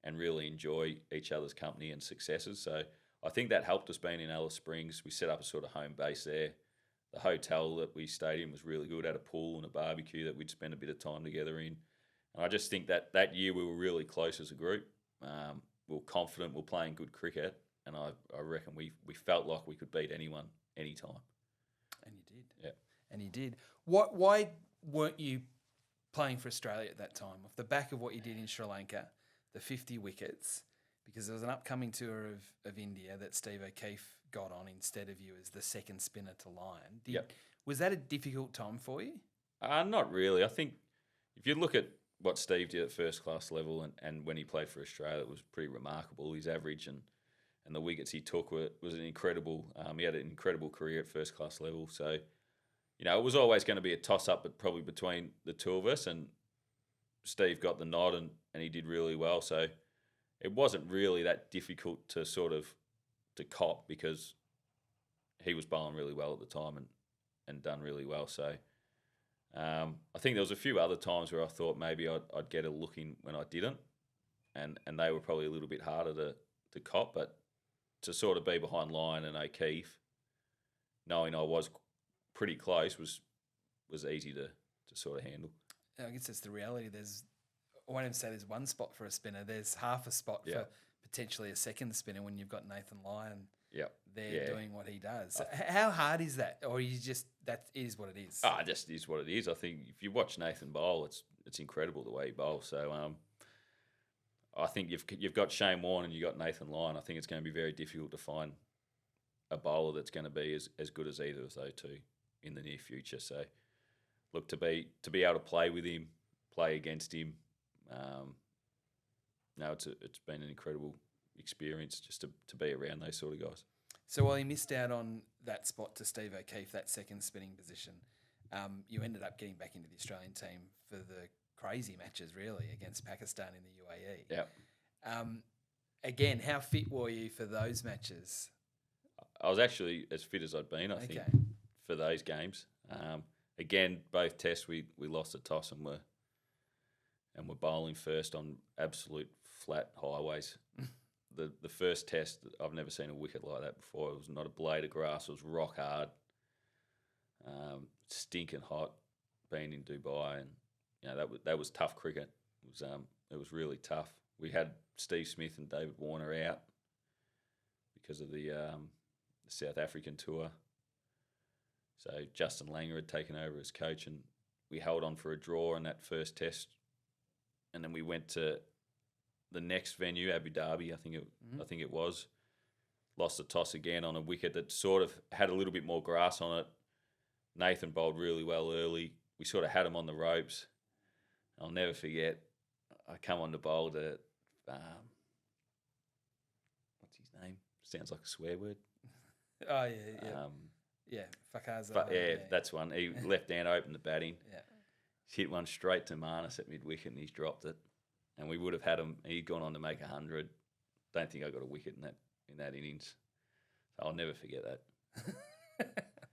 and really enjoy each other's company and successes. So I think that helped us being in Alice Springs. We set up a sort of home base there. The hotel that we stayed in was really good, had a pool and a barbecue that we'd spend a bit of time together in. And I just think that year we were really close as a group. We were confident, we were playing good cricket, and I reckon we felt like we could beat anyone, anytime. And you did. Yeah. And you did. Why weren't you playing for Australia at that time? Off the back of what you did in Sri Lanka, the 50 wickets, because there was an upcoming tour of India that Steve O'Keefe got on instead of you as the second spinner to Lyon. Was that a difficult time for you? Not really. I think if you look at what Steve did at first class level and when he played for Australia, it was pretty remarkable. His average and the wickets he took was an incredible. He had an incredible career at first class level. So, it was always going to be a toss up, but probably between the two of us. And Steve got the nod and he did really well. So it wasn't really that difficult to cop because he was bowling really well at the time and done really well. So I think there was a few other times where I thought maybe I'd get a look in when I didn't, and they were probably a little bit harder to cop. But to sort of be behind Lyon and O'Keefe, knowing I was pretty close, was easy to sort of handle. I guess that's the reality. I won't even say there's one spot for a spinner. There's half a spot for potentially a second spinner when you've got Nathan Lyon there doing what he does. How hard is that? Or that is what it is? It just is what it is. I think if you watch Nathan bowl, it's incredible the way he bowls. So I think you've got Shane Warne and you've got Nathan Lyon. I think it's going to be very difficult to find a bowler that's going to be as good as either of those two in the near future. So, look, to be able to play with him, play against him, it's been an incredible experience just to be around those sort of guys. So while you missed out on that spot to Steve O'Keefe, that second spinning position, you ended up getting back into the Australian team for the crazy matches, really, against Pakistan in the UAE. Yeah. Again, how fit were you for those matches? I was actually as fit as I'd been, I think, for those games. Again, both tests we lost the toss and were bowling first on absolute flat highways. The first test, I've never seen a wicket like that before. It was not a blade of grass. It was rock hard, stinking hot. Being in Dubai, and that was tough cricket. It was really tough. We had Steve Smith and David Warner out because of the South African tour. So Justin Langer had taken over as coach, and we held on for a draw in that first test, and then we went to the next venue, Abu Dhabi, I think it was. Lost the toss again on a wicket that sort of had a little bit more grass on it. Nathan bowled really well early. We sort of had him on the ropes. I'll never forget, I come on to bowl to, what's his name? Sounds like a swear word. Oh, yeah. Fakaza. That's one. He left hand open the batting. Yeah. Hit one straight to Marnus at mid-wicket and he's dropped it. And we would have had him. He'd gone on to make 100. Don't think I got a wicket in that innings. So I'll never forget that.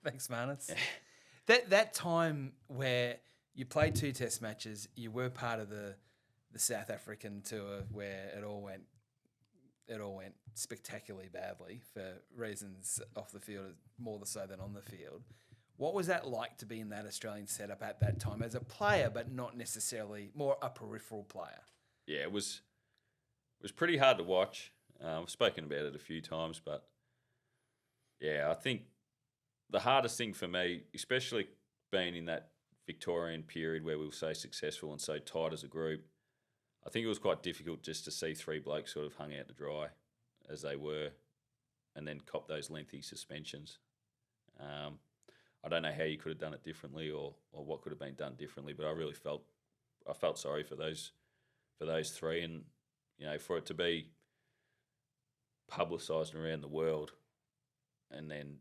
Thanks, Marnus. Yeah. That time where you played 2 test matches, you were part of the South African tour where it all went spectacularly badly for reasons off the field, more so than on the field. What was that like to be in that Australian setup at that time as a player, but not necessarily more a peripheral player? Yeah, it was pretty hard to watch. I've spoken about it a few times, but yeah, I think the hardest thing for me, especially being in that Victorian period where we were so successful and so tight as a group, I think it was quite difficult just to see 3 blokes sort of hung out to dry as they were and then cop those lengthy suspensions. I don't know how you could have done it differently or what could have been done differently, but I really felt sorry for those 3 and, for it to be publicised around the world and then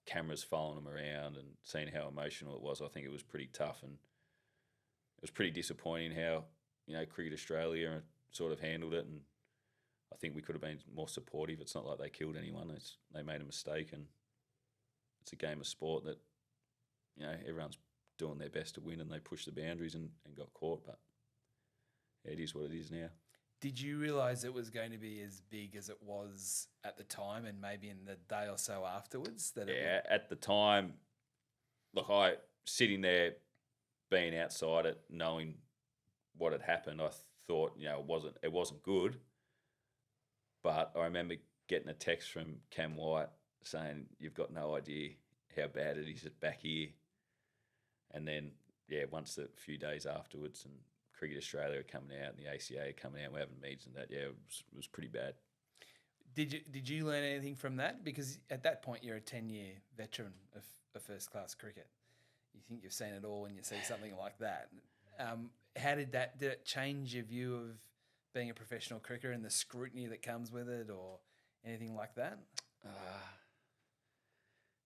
cameras following them around and seeing how emotional it was, I think it was pretty tough and it was pretty disappointing how, Cricket Australia sort of handled it, and I think we could have been more supportive. It's not like they killed anyone. They made a mistake, and it's a game of sport that, everyone's doing their best to win and they pushed the boundaries and got caught, but yeah, it is what it is now. Did you realise it was going to be as big as it was at the time and maybe in the day or so afterwards? At the time, look, sitting there being outside it, knowing what had happened, I thought, it wasn't good. But I remember getting a text from Cam White saying, "You've got no idea how bad it is back here." And then, once a few days afterwards, and Cricket Australia are coming out and the ACA are coming out, we're having meetings and that, it was pretty bad. Did you learn anything from that? Because at that point, you're a 10-year veteran of first-class cricket. You think you've seen it all and you see something like that. How did it change your view of being a professional cricketer and the scrutiny that comes with it or anything like that?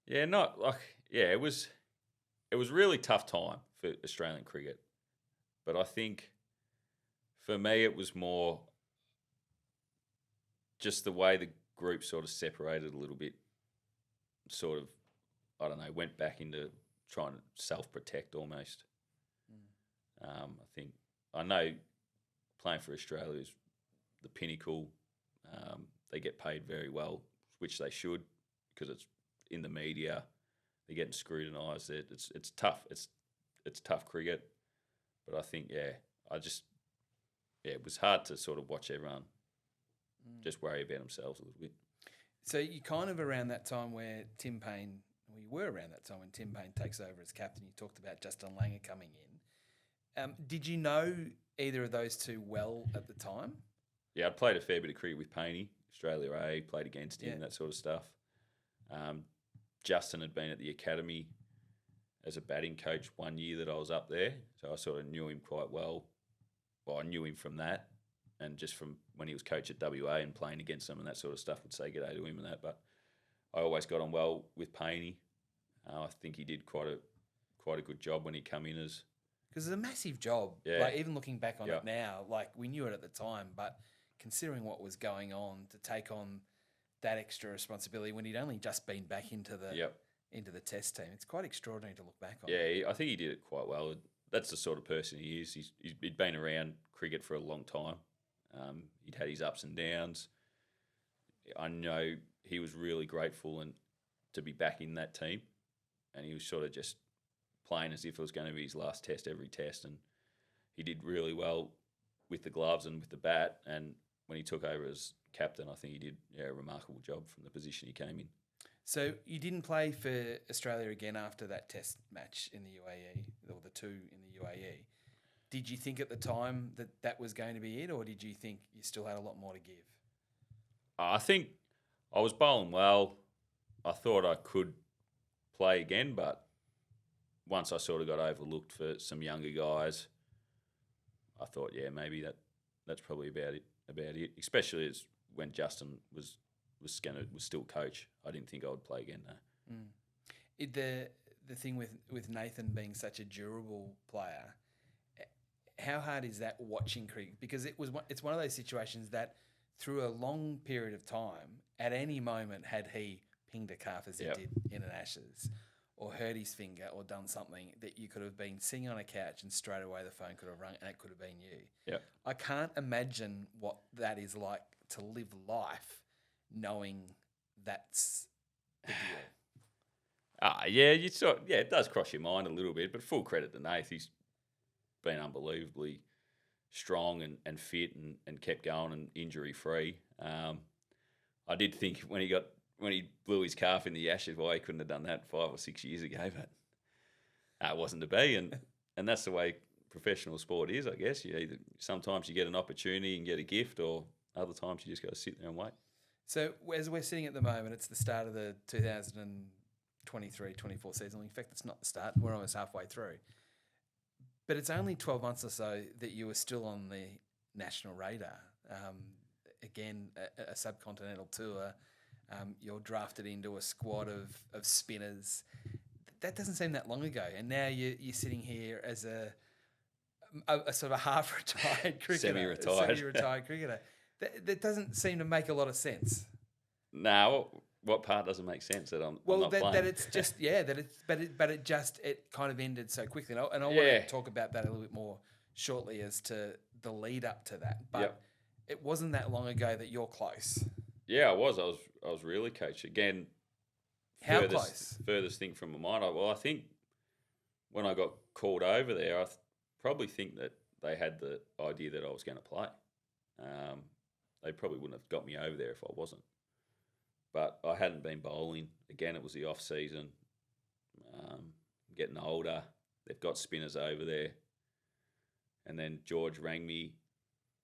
It was a really tough time for Australian cricket. But I think for me it was more just the way the group sort of separated a little bit, sort of, I don't know, went back into trying to self-protect almost. I know playing for Australia is the pinnacle. They get paid very well, which they should, because it's in the media. They're getting scrutinised. It's tough. It's tough cricket. But I think, it was hard to sort of watch everyone just worry about themselves a little bit. So you kind of around that time where Tim Payne, we were around that time when Tim Payne takes over as captain. You talked about Justin Langer coming in. Did you know either of those two well at the time? Yeah, I'd played a fair bit of cricket with Payne, Australia A, played against him, Yeah. that sort of stuff. Justin had been at the academy as a batting coach 1 year that I was up there, so I sort of knew him quite well. Well, I knew him from that, and just from when he was coach at WA and playing against him and that sort of stuff, would say g'day to him and that. But I always got on well with Payne. I think he did quite a good job when he came in as. Because it's a massive job. Yeah. Like, even looking back on Yeah. it now, like, we knew it at the time, but considering what was going on, to take on that extra responsibility when he'd only just been back into the Test team, it's quite extraordinary to look back on. Yeah, I think he did it quite well. That's the sort of person he is. He'd been around cricket for a long time. He'd had his ups and downs. I know he was really grateful and to be back in that team, and he was sort of just playing as if it was going to be his last test every test, and he did really well with the gloves and with the bat. And when he took over as captain, I think he did a remarkable job from the position he came in. So you didn't play for Australia again after that Test match in the UAE, or the two in the UAE. Did you think at the time that that was going to be it, or did you think you still had a lot more to give? I think I was bowling well. I thought I could play again, but once I sort of got overlooked for some younger guys, I thought, maybe that's probably about it. Especially as when Justin was still coach. I didn't think I would play again. No. The thing with Nathan being such a durable player, how hard is that watching cricket? Because it's one of those situations that through a long period of time, at any moment, had he pinged a calf as he did in an Ashes, or hurt his finger, or done something, that you could have been sitting on a couch and straight away the phone could have rung and it could have been you. Yeah. I can't imagine what that is like to live life knowing that's the deal. It does cross your mind a little bit, but full credit to Nath. He's been unbelievably strong and fit and kept going and injury free. I did think when he blew his calf in the Ashes, why he couldn't have done that 5 or 6 years ago, but it wasn't to be, and that's the way professional sport is, I guess. Sometimes you get an opportunity and get a gift, or other times you just got to sit there and wait. So as we're sitting at the moment, it's the start of the 2023-24 season. In fact, it's not the start. We're almost halfway through. But it's only 12 months or so that you were still on the national radar. Again, a subcontinental tour. You're drafted into a squad of spinners. That doesn't seem that long ago. And now you're sitting here as a sort of half-retired cricketer. Semi-retired cricketer. That doesn't seem to make a lot of sense. No, what part doesn't make sense that I'm not playing? That it's just it kind of ended so quickly, and I want to talk about that a little bit more shortly as to the lead up to that. But it wasn't that long ago that you're close. Yeah, I was. I was really coach again. How close? Furthest thing from my mind. I think when I got called over there, I probably think that they had the idea that I was going to play. They probably wouldn't have got me over there if I wasn't. But I hadn't been bowling. Again, it was the off season. Getting older. They've got spinners over there. And then George rang me.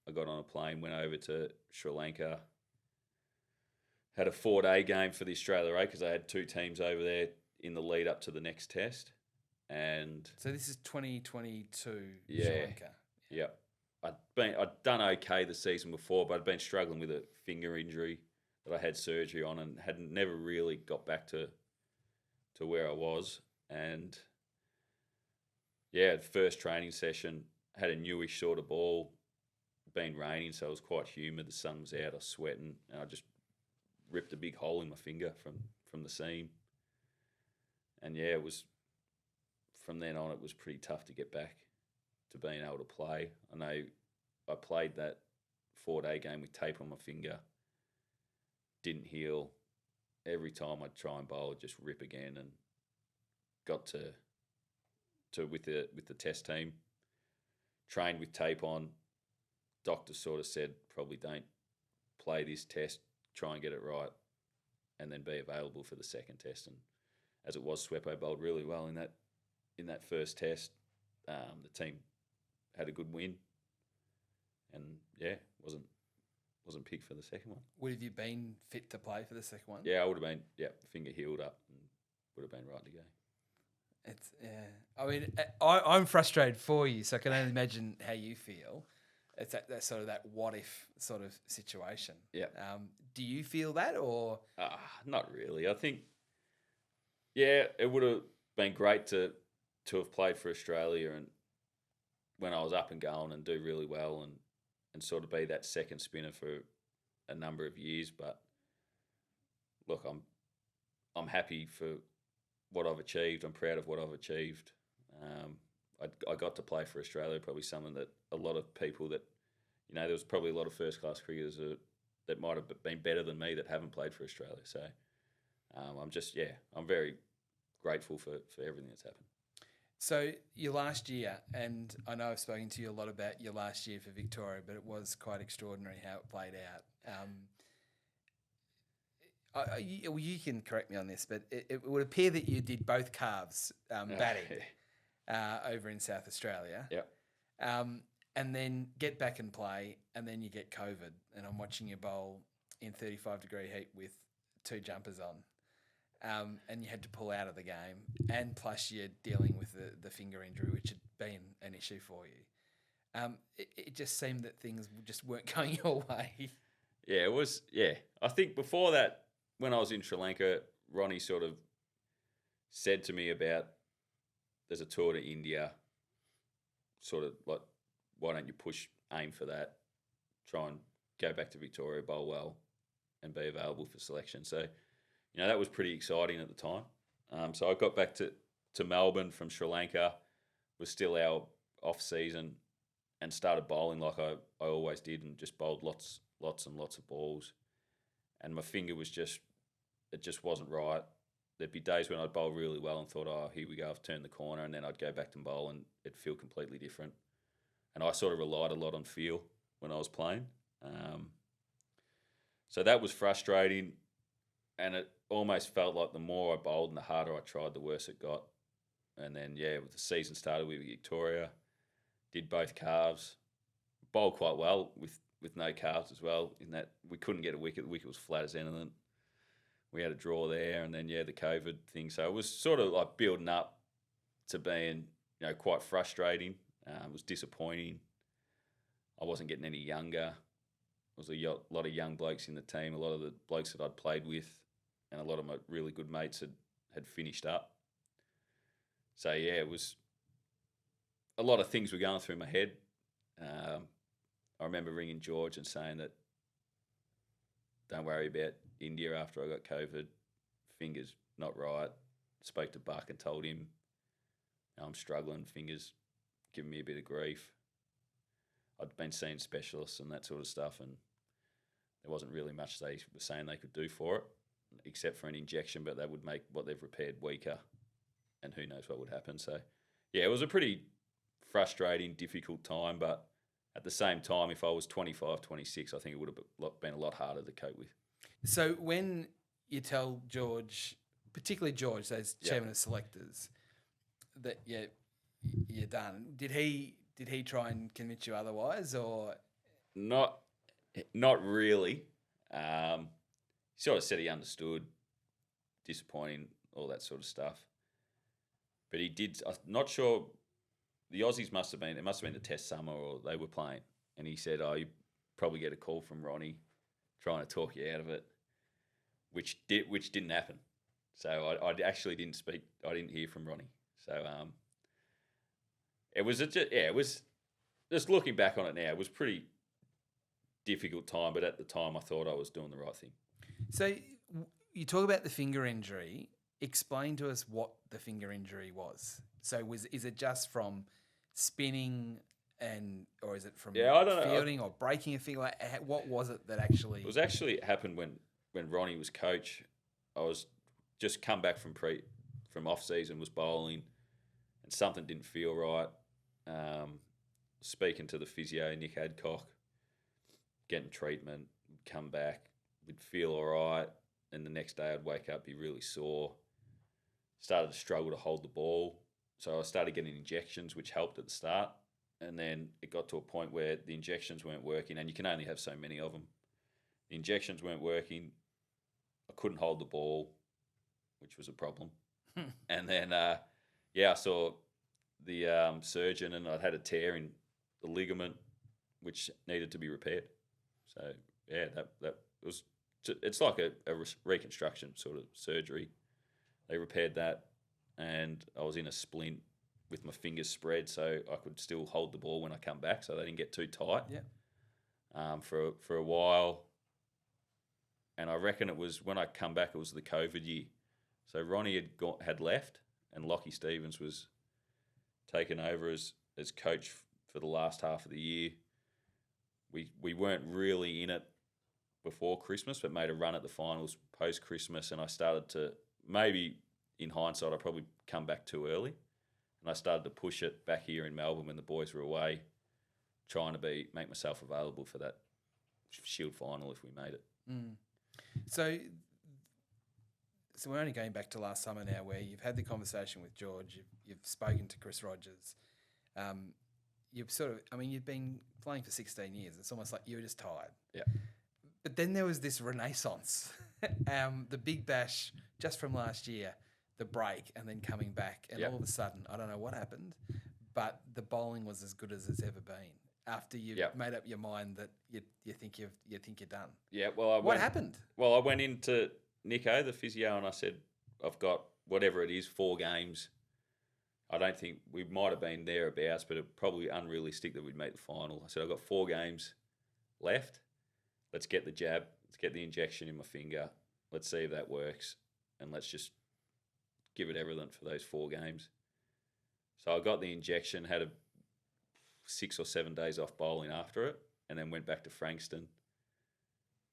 I got on a plane, went over to Sri Lanka. Had a 4-day game for the Australia A because I had 2 teams over there in the lead up to the next test. And so this is 2022 Sri Lanka. Yeah. I'd done okay the season before, but I'd been struggling with a finger injury that I had surgery on and had never really got back to where I was. And the first training session, had a newish sort of ball, been raining, so it was quite humid. The sun was out, I was sweating, and I just ripped a big hole in my finger from the seam. And it was, from then on, it was pretty tough to get back to being able to play. I know I played that 4-day game with tape on my finger, didn't heal. Every time I'd try and bowl, I'd just rip again, and got to with the test team, trained with tape on. Doctor sort of said, probably don't play this test, try and get it right, and then be available for the second test. And as it was, Swepo bowled really well in that first test. The team had a good win, and wasn't picked for the second one. Would have you been fit to play for the second one? Yeah, I would have been. Yeah, finger healed up and would have been right to go. It's I mean, I'm frustrated for you, so I can only imagine how you feel. It's that sort of that what if sort of situation. Yeah. Do you feel that or? Not really. I think, yeah, it would have been great to have played for Australia and when I was up and going and do really well and sort of be that second spinner for a number of years. But look, I'm happy for what I've achieved. I'm proud of what I've achieved. I got to play for Australia, probably something that a lot of people that, there was probably a lot of first-class cricketers that might have been better than me that haven't played for Australia. So I'm very grateful for everything that's happened. So your last year, and I know I've spoken to you a lot about your last year for Victoria, but it was quite extraordinary how it played out. You can correct me on this, but it would appear that you did both calves batting over in South Australia. Yeah. And then get back and play, and then you get COVID, and I'm watching you bowl in 35-degree heat with 2 jumpers on, and you had to pull out of the game, and plus you're dealing with the finger injury, which had been an issue for you. It just seemed that things just weren't going your way. Yeah, it was. Yeah, I think before that, when I was in Sri Lanka, Ronnie sort of said to me about there's a tour to India, sort of like, why don't you aim for that, try and go back to Victoria, bowl well, and be available for selection. So, that was pretty exciting at the time. So I got back to Melbourne from Sri Lanka, was still our off season, and started bowling like I always did, and just bowled lots and lots of balls. And my finger was it just wasn't right. There'd be days when I'd bowl really well and thought, oh, here we go, I've turned the corner, and then I'd go back to bowl and it'd feel completely different. And I sort of relied a lot on feel when I was playing. So that was frustrating, and it almost felt like the more I bowled and the harder I tried, the worse it got. And then, the season started with Victoria, did both calves, bowled quite well with no calves as well, in that we couldn't get a wicket. The wicket was flat as anything. We had a draw there, and then, the COVID thing. So it was sort of like building up to being, quite frustrating. It was disappointing. I wasn't getting any younger. There was a lot of young blokes in the team, a lot of the blokes that I'd played with, and a lot of my really good mates had finished up. So, it was a lot of things were going through my head. I remember ringing George and saying that, don't worry about India after I got COVID. Fingers not right. Spoke to Buck and told him, I'm struggling, fingers giving me a bit of grief. I'd been seeing specialists and that sort of stuff, and there wasn't really much they were saying they could do for it, except for an injection, but that would make what they've repaired weaker, and who knows what would happen. So, it was a pretty frustrating, difficult time, but at the same time, if I was 25, 26, I think it would have been a lot harder to cope with. So when you tell George, particularly George, those chairman of selectors, that you're done, did he try and convince you otherwise, or not really? He sort of said he understood, disappointing, all that sort of stuff. But he did. I'm not sure. The Aussies must have been the Test summer, or they were playing, and he said, "Oh, you probably get a call from Ronnie, trying to talk you out of it," which didn't happen. So I actually didn't speak. I didn't hear from Ronnie. So it was just looking back on it now, it was pretty difficult time, but at the time I thought I was doing the right thing. So you talk about the finger injury. Explain to us what the finger injury was. So is it just from spinning, or is it from I don't know. fielding or breaking a finger? Like, what was it that actually? It happened when Ronnie was coach. I was just come back from off season, was bowling, and something didn't feel right. Speaking to the physio, Nick Adcock, getting treatment, come back, would feel all right, and the next day I'd wake up, be really sore. Started to struggle to hold the ball, so I started getting injections, which helped at the start, and then it got to a point where the injections weren't working, and you can only have so many of them. The injections weren't working. I couldn't hold the ball, which was a problem. And then, I saw the surgeon, and I'd had a tear in the ligament, which needed to be repaired. So, yeah, that was. It's like a reconstruction sort of surgery. They repaired that, and I was in a splint with my fingers spread, so I could still hold the ball when I come back, so they didn't get too tight. Yeah. For a while, and I reckon it was when I come back, it was the COVID year. So Ronnie had left, and Lockie Stevens was taken over as coach for the last half of the year. We weren't really in it before Christmas, but made a run at the finals post Christmas, and I started to, maybe in hindsight, I probably come back too early, and I started to push it back here in Melbourne when the boys were away, trying to make myself available for that Shield final if we made it. So we're only going back to last summer now, where you've had the conversation with George, you've spoken to Chris Rogers, you've been playing for 16 years. It's almost like you were just tired. Yeah. But then there was this renaissance, the Big Bash just from last year, the break, and then coming back, and all of a sudden, I don't know what happened, but the bowling was as good as it's ever been. After you've made up your mind that you think you're done. Yeah. Well, what happened? Well, I went into Nico, the physio, and I said, I've got whatever it is, 4 games. I don't think we might have been thereabouts, but it's probably unrealistic that we'd make the final. I said, I've got 4 games left. Let's get the jab. Let's get the injection in my finger. Let's see if that works. And let's just give it everything for those 4 games. So I got the injection, had 6 or 7 days off bowling after it, and then went back to Frankston,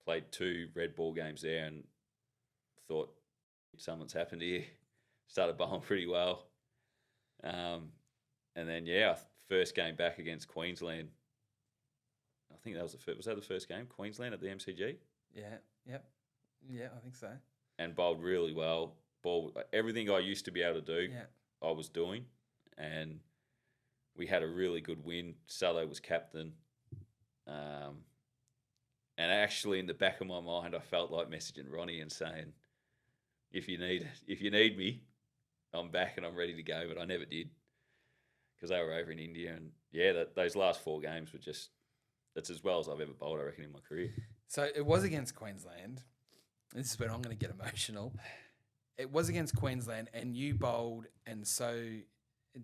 played 2 red ball games there, and thought something's happened here. Started bowling pretty well. And then, first game back against Queensland. I think that was was that the first game? Queensland at the MCG? Yeah, yep. Yeah, I think so. And bowled really well. Bowled everything I used to be able to do, I was doing. And we had a really good win. Sallow was captain. And actually, in the back of my mind, I felt like messaging Ronnie and saying, if you need me, I'm back and I'm ready to go. But I never did, because they were over in India. And those last 4 games were just, that's as well as I've ever bowled, I reckon, in my career. So it was against Queensland. This is when I'm going to get emotional. It was against Queensland, and you bowled, and so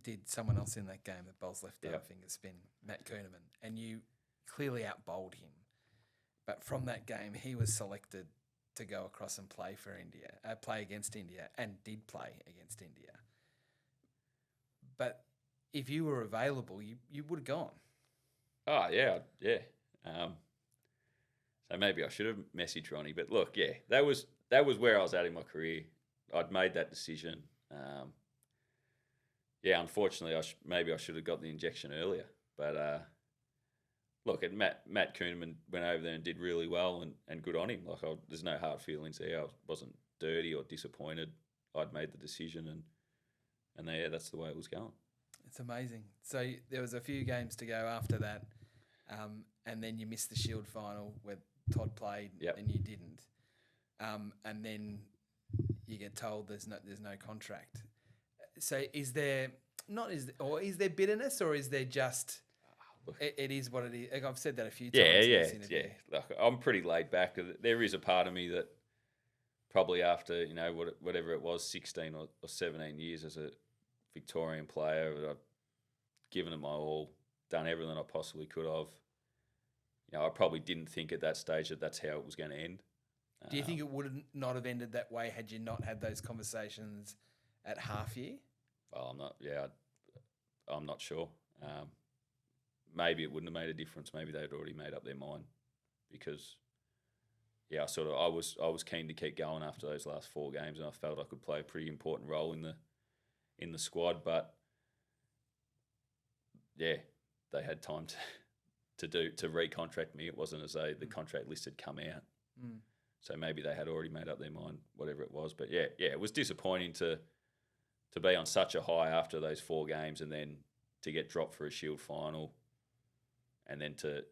did someone else in that game that bowls left-arm finger spin, Matt Kuhneman, and you clearly out-bowled him. But from that game, he was selected to go across and play for India, play against India, and did play against India. But if you were available, you would have gone. Oh, yeah. So maybe I should have messaged Ronnie. But look, that was where I was at in my career. I'd made that decision. Unfortunately, maybe I should have got the injection earlier. But look, Matt Kuhneman went over there and did really well, and good on him. There's no hard feelings there. I wasn't dirty or disappointed. I'd made the decision, and that's the way it was going. It's amazing. So there was a few games to go after that, and then you missed the Shield final where Todd played and you didn't, and then you get told there's no contract. So is there bitterness, or is there just it is what it is? Like I've said that a few times. Yeah. Look, I'm pretty laid back. There is a part of me that probably after whatever it was, 16 or 17 years as a Victorian player, I've given it my all, done everything I possibly could have. I probably didn't think at that stage that that's how it was going to end. Do you think it would not have ended that way had you not had those conversations at half year? Well, I'm not sure. Maybe it wouldn't have made a difference. Maybe they'd already made up their mind, because I was keen to keep going after those last 4 games, and I felt I could play a pretty important role in the squad. But they had time to recontract me. It wasn't as though the contract list had come out. So maybe they had already made up their mind, whatever it was. But it was disappointing to be on such a high after those 4 games, and then to get dropped for a Shield final, and then to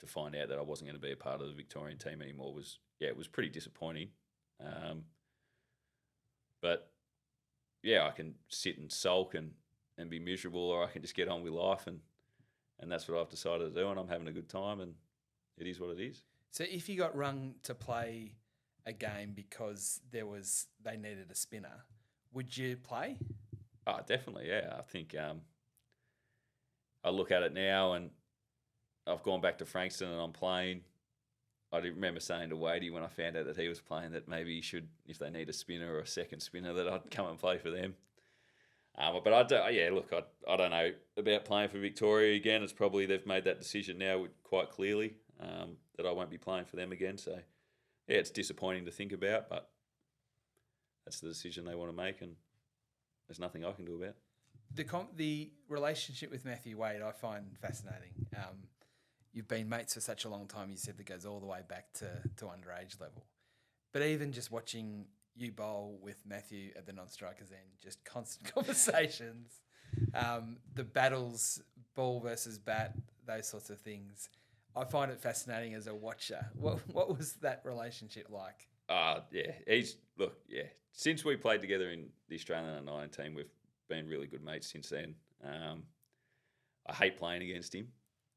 to find out that I wasn't going to be a part of the Victorian team anymore was, it was pretty disappointing. But yeah, I can sit and sulk and be miserable, or I can just get on with life, and that's what I've decided to do, and I'm having a good time, and it is what it is. So if you got rung to play a game because they needed a spinner, would you play? Oh, definitely, yeah. I think I look at it now, and I've gone back to Frankston and I'm playing. I remember saying to Wadey when I found out that he was playing that maybe he should, if they need a spinner or a second spinner, that I'd come and play for them. But I don't know about playing for Victoria again. It's probably they've made that decision now quite clearly that I won't be playing for them again. So, yeah, it's disappointing to think about, but that's the decision they want to make, and there's nothing I can do about it. The relationship with Matthew Wade I find fascinating. You've been mates for such a long time. You said that goes all the way back to underage level. But even just watching you bowl with Matthew at the non-strikers end, just constant conversations, the battles, ball versus bat, those sorts of things. I find it fascinating as a watcher. What was that relationship like? Since we played together in the Australian under-19 team, we've been really good mates since then. I hate playing against him,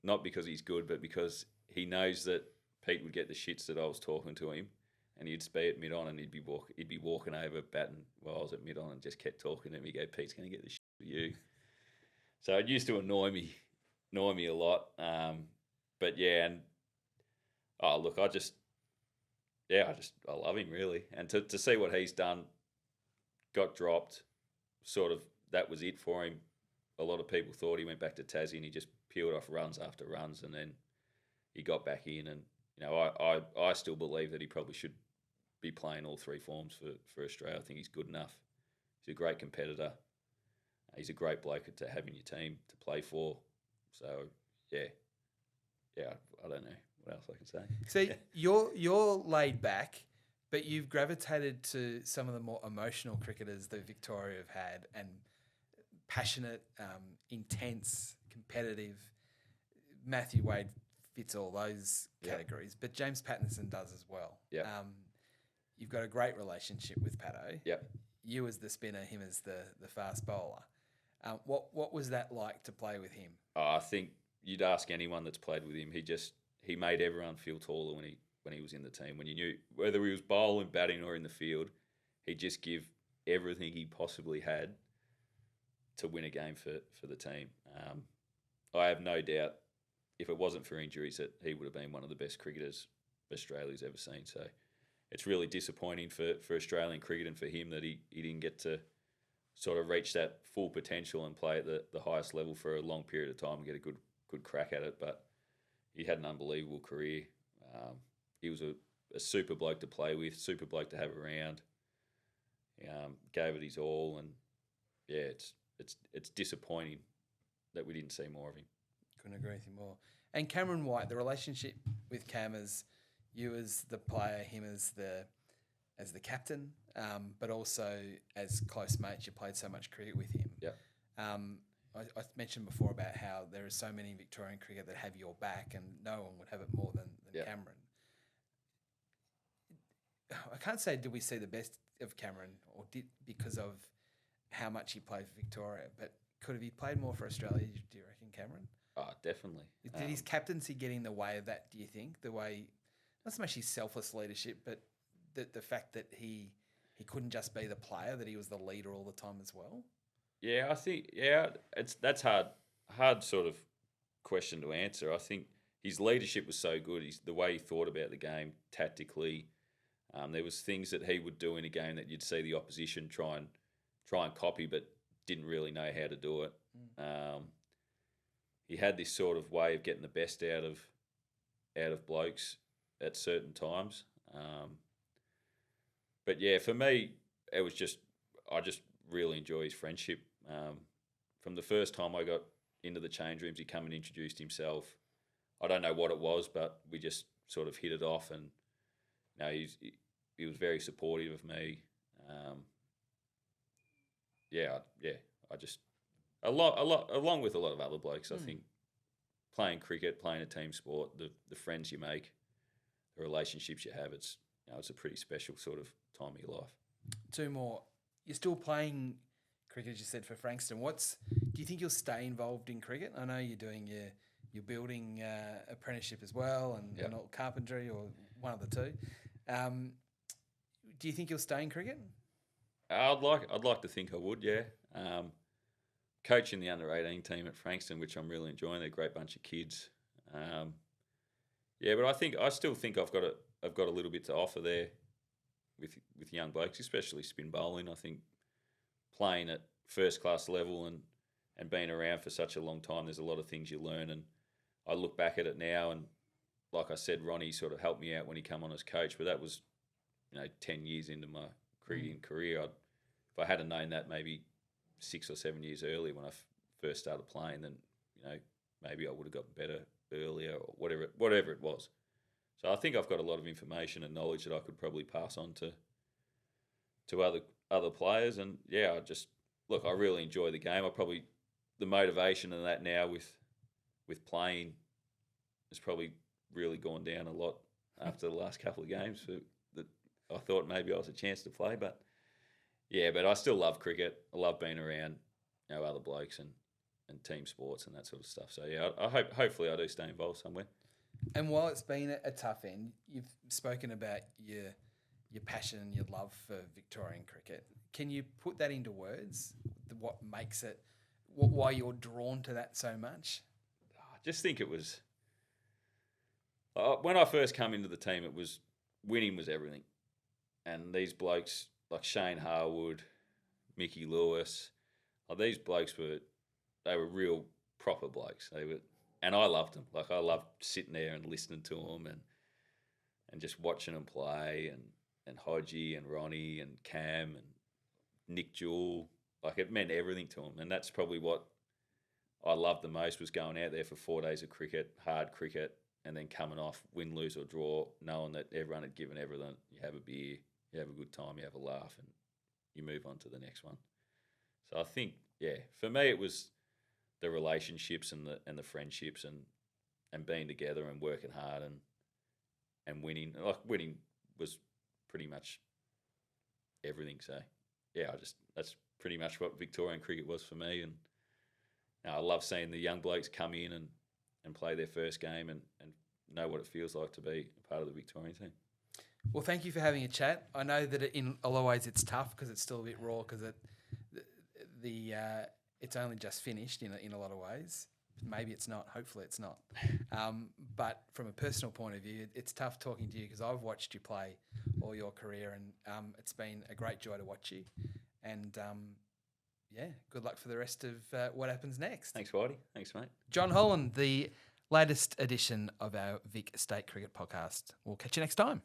not because he's good, but because he knows that Pete would get the shits that I was talking to him, and he'd be at mid-on and he'd be walking over batting while I was at mid-on and just kept talking to me. He'd go, Pete's going to get the shit for you. So it used to annoy me a lot. But yeah, and I love him really. And to see what he's done, got dropped, sort of that was it for him. A lot of people thought he went back to Tassie and he just peeled off runs after runs, and then he got back in. And I still believe that he probably should be playing all three forms for Australia. I think he's good enough. He's a great competitor. He's a great bloke to have in your team to play for. So yeah, I don't know what else I can say. See, you're laid back, but you've gravitated to some of the more emotional cricketers that Victoria have had, and passionate, intense, competitive. Matthew Wade fits all those categories, but James Pattinson does as well. Yeah. You've got a great relationship with Patto. Yep. You as the spinner, him as the fast bowler. What was that like to play with him? I think you'd ask anyone that's played with him. He made everyone feel taller when he was in the team. When you knew whether he was bowling, batting, or in the field, he'd just give everything he possibly had to win a game for the team. I have no doubt, if it wasn't for injuries, that he would have been one of the best cricketers Australia's ever seen. So it's really disappointing for Australian cricket and for him that he didn't get to sort of reach that full potential and play at the highest level for a long period of time and get a good crack at it. But he had an unbelievable career. He was a super bloke to play with, super bloke to have around. Gave it his all, and yeah, it's disappointing that we didn't see more of him. Couldn't agree with you more. And Cameron White, the relationship with Cam as you as the player, him as the captain, but also as close mates. You played so much cricket with him. Yeah. I mentioned before about how there are so many in Victorian cricket that have your back, and no one would have it more than Cameron. I can't say did we see the best of Cameron, or did because of how much he played for Victoria, but could have he played more for Australia, do you reckon, Cameron? Oh, definitely. Did his captaincy get in the way of that, do you think? The way, not so much his selfless leadership, but the fact that he couldn't just be the player, that he was the leader all the time as well? Yeah, I think, that's hard sort of question to answer. I think his leadership was so good. The way he thought about the game tactically, there was things that he would do in a game that you'd see the opposition try and copy, but didn't really know how to do it. He had this sort of way of getting the best out of blokes at certain times. But yeah, for me, it was I just really enjoy his friendship. From the first time I got into the change rooms, he come and introduced himself. I don't know what it was, but we just sort of hit it off, and he was very supportive of me. I just along with a lot of other blokes, I think playing cricket, playing a team sport, the friends you make, the relationships you have, it's a pretty special sort of time of your life. Two more. You're still playing cricket, as you said, for Frankston. Do you think you'll stay involved in cricket? I know you're doing your building apprenticeship as well, and all carpentry, or one of the two. Do you think you'll stay in cricket? I'd like to think I would, yeah. Coaching the under-18 team at Frankston, which I'm really enjoying. They're a great bunch of kids. But I still think I've got a little bit to offer there with young blokes, especially spin bowling. I think playing at first class level and being around for such a long time, there's a lot of things you learn. And I look back at it now, and like I said, Ronnie sort of helped me out when he came on as coach, but that was 10 years into my cricketing career. If I hadn't known that maybe 6 or 7 years earlier when I first started playing, then maybe I would have gotten better earlier, or whatever it was. So I think I've got a lot of information and knowledge that I could probably pass on to other players. And I really enjoy the game. The motivation in that now with playing has probably really gone down a lot after the last couple of games. That I thought maybe I was a chance to play, but I still love cricket. I love being around other blokes and team sports and that sort of stuff. So hopefully I do stay involved somewhere. And while it's been a tough end, you've spoken about your passion and your love for Victorian cricket. Can you put that into words? What makes it? Why you're drawn to that so much? I just think it was when I first came into the team. It was winning was everything, and these blokes like Shane Harwood, Mickey Lewis, these blokes were real proper blokes. And I loved them. Like I loved sitting there and listening to them and just watching them play and Hodgie and Ronnie and Cam and Nick Jewell. Like it meant everything to them. And that's probably what I loved the most, was going out there for 4 days of cricket, hard cricket, and then coming off, win, lose or draw, knowing that everyone had given everything. You have a beer, you have a good time, you have a laugh, and you move on to the next one. So I think, for me it was the relationships and the friendships and being together and working hard and winning. Like winning was pretty much everything. So that's pretty much what Victorian cricket was for me. And I love seeing the young blokes come in and play their first game and know what it feels like to be a part of the Victorian team. Well, thank you for having a chat. I know that in a lot of ways it's tough because it's still a bit raw because it's only just finished in a lot of ways. Maybe it's not. Hopefully it's not. But from a personal point of view, it's tough talking to you because I've watched you play all your career, and it's been a great joy to watch you. And good luck for the rest of what happens next. Thanks, Whitey. Thanks, mate. Jon Holland, the latest edition of our Vic State Cricket Podcast. We'll catch you next time.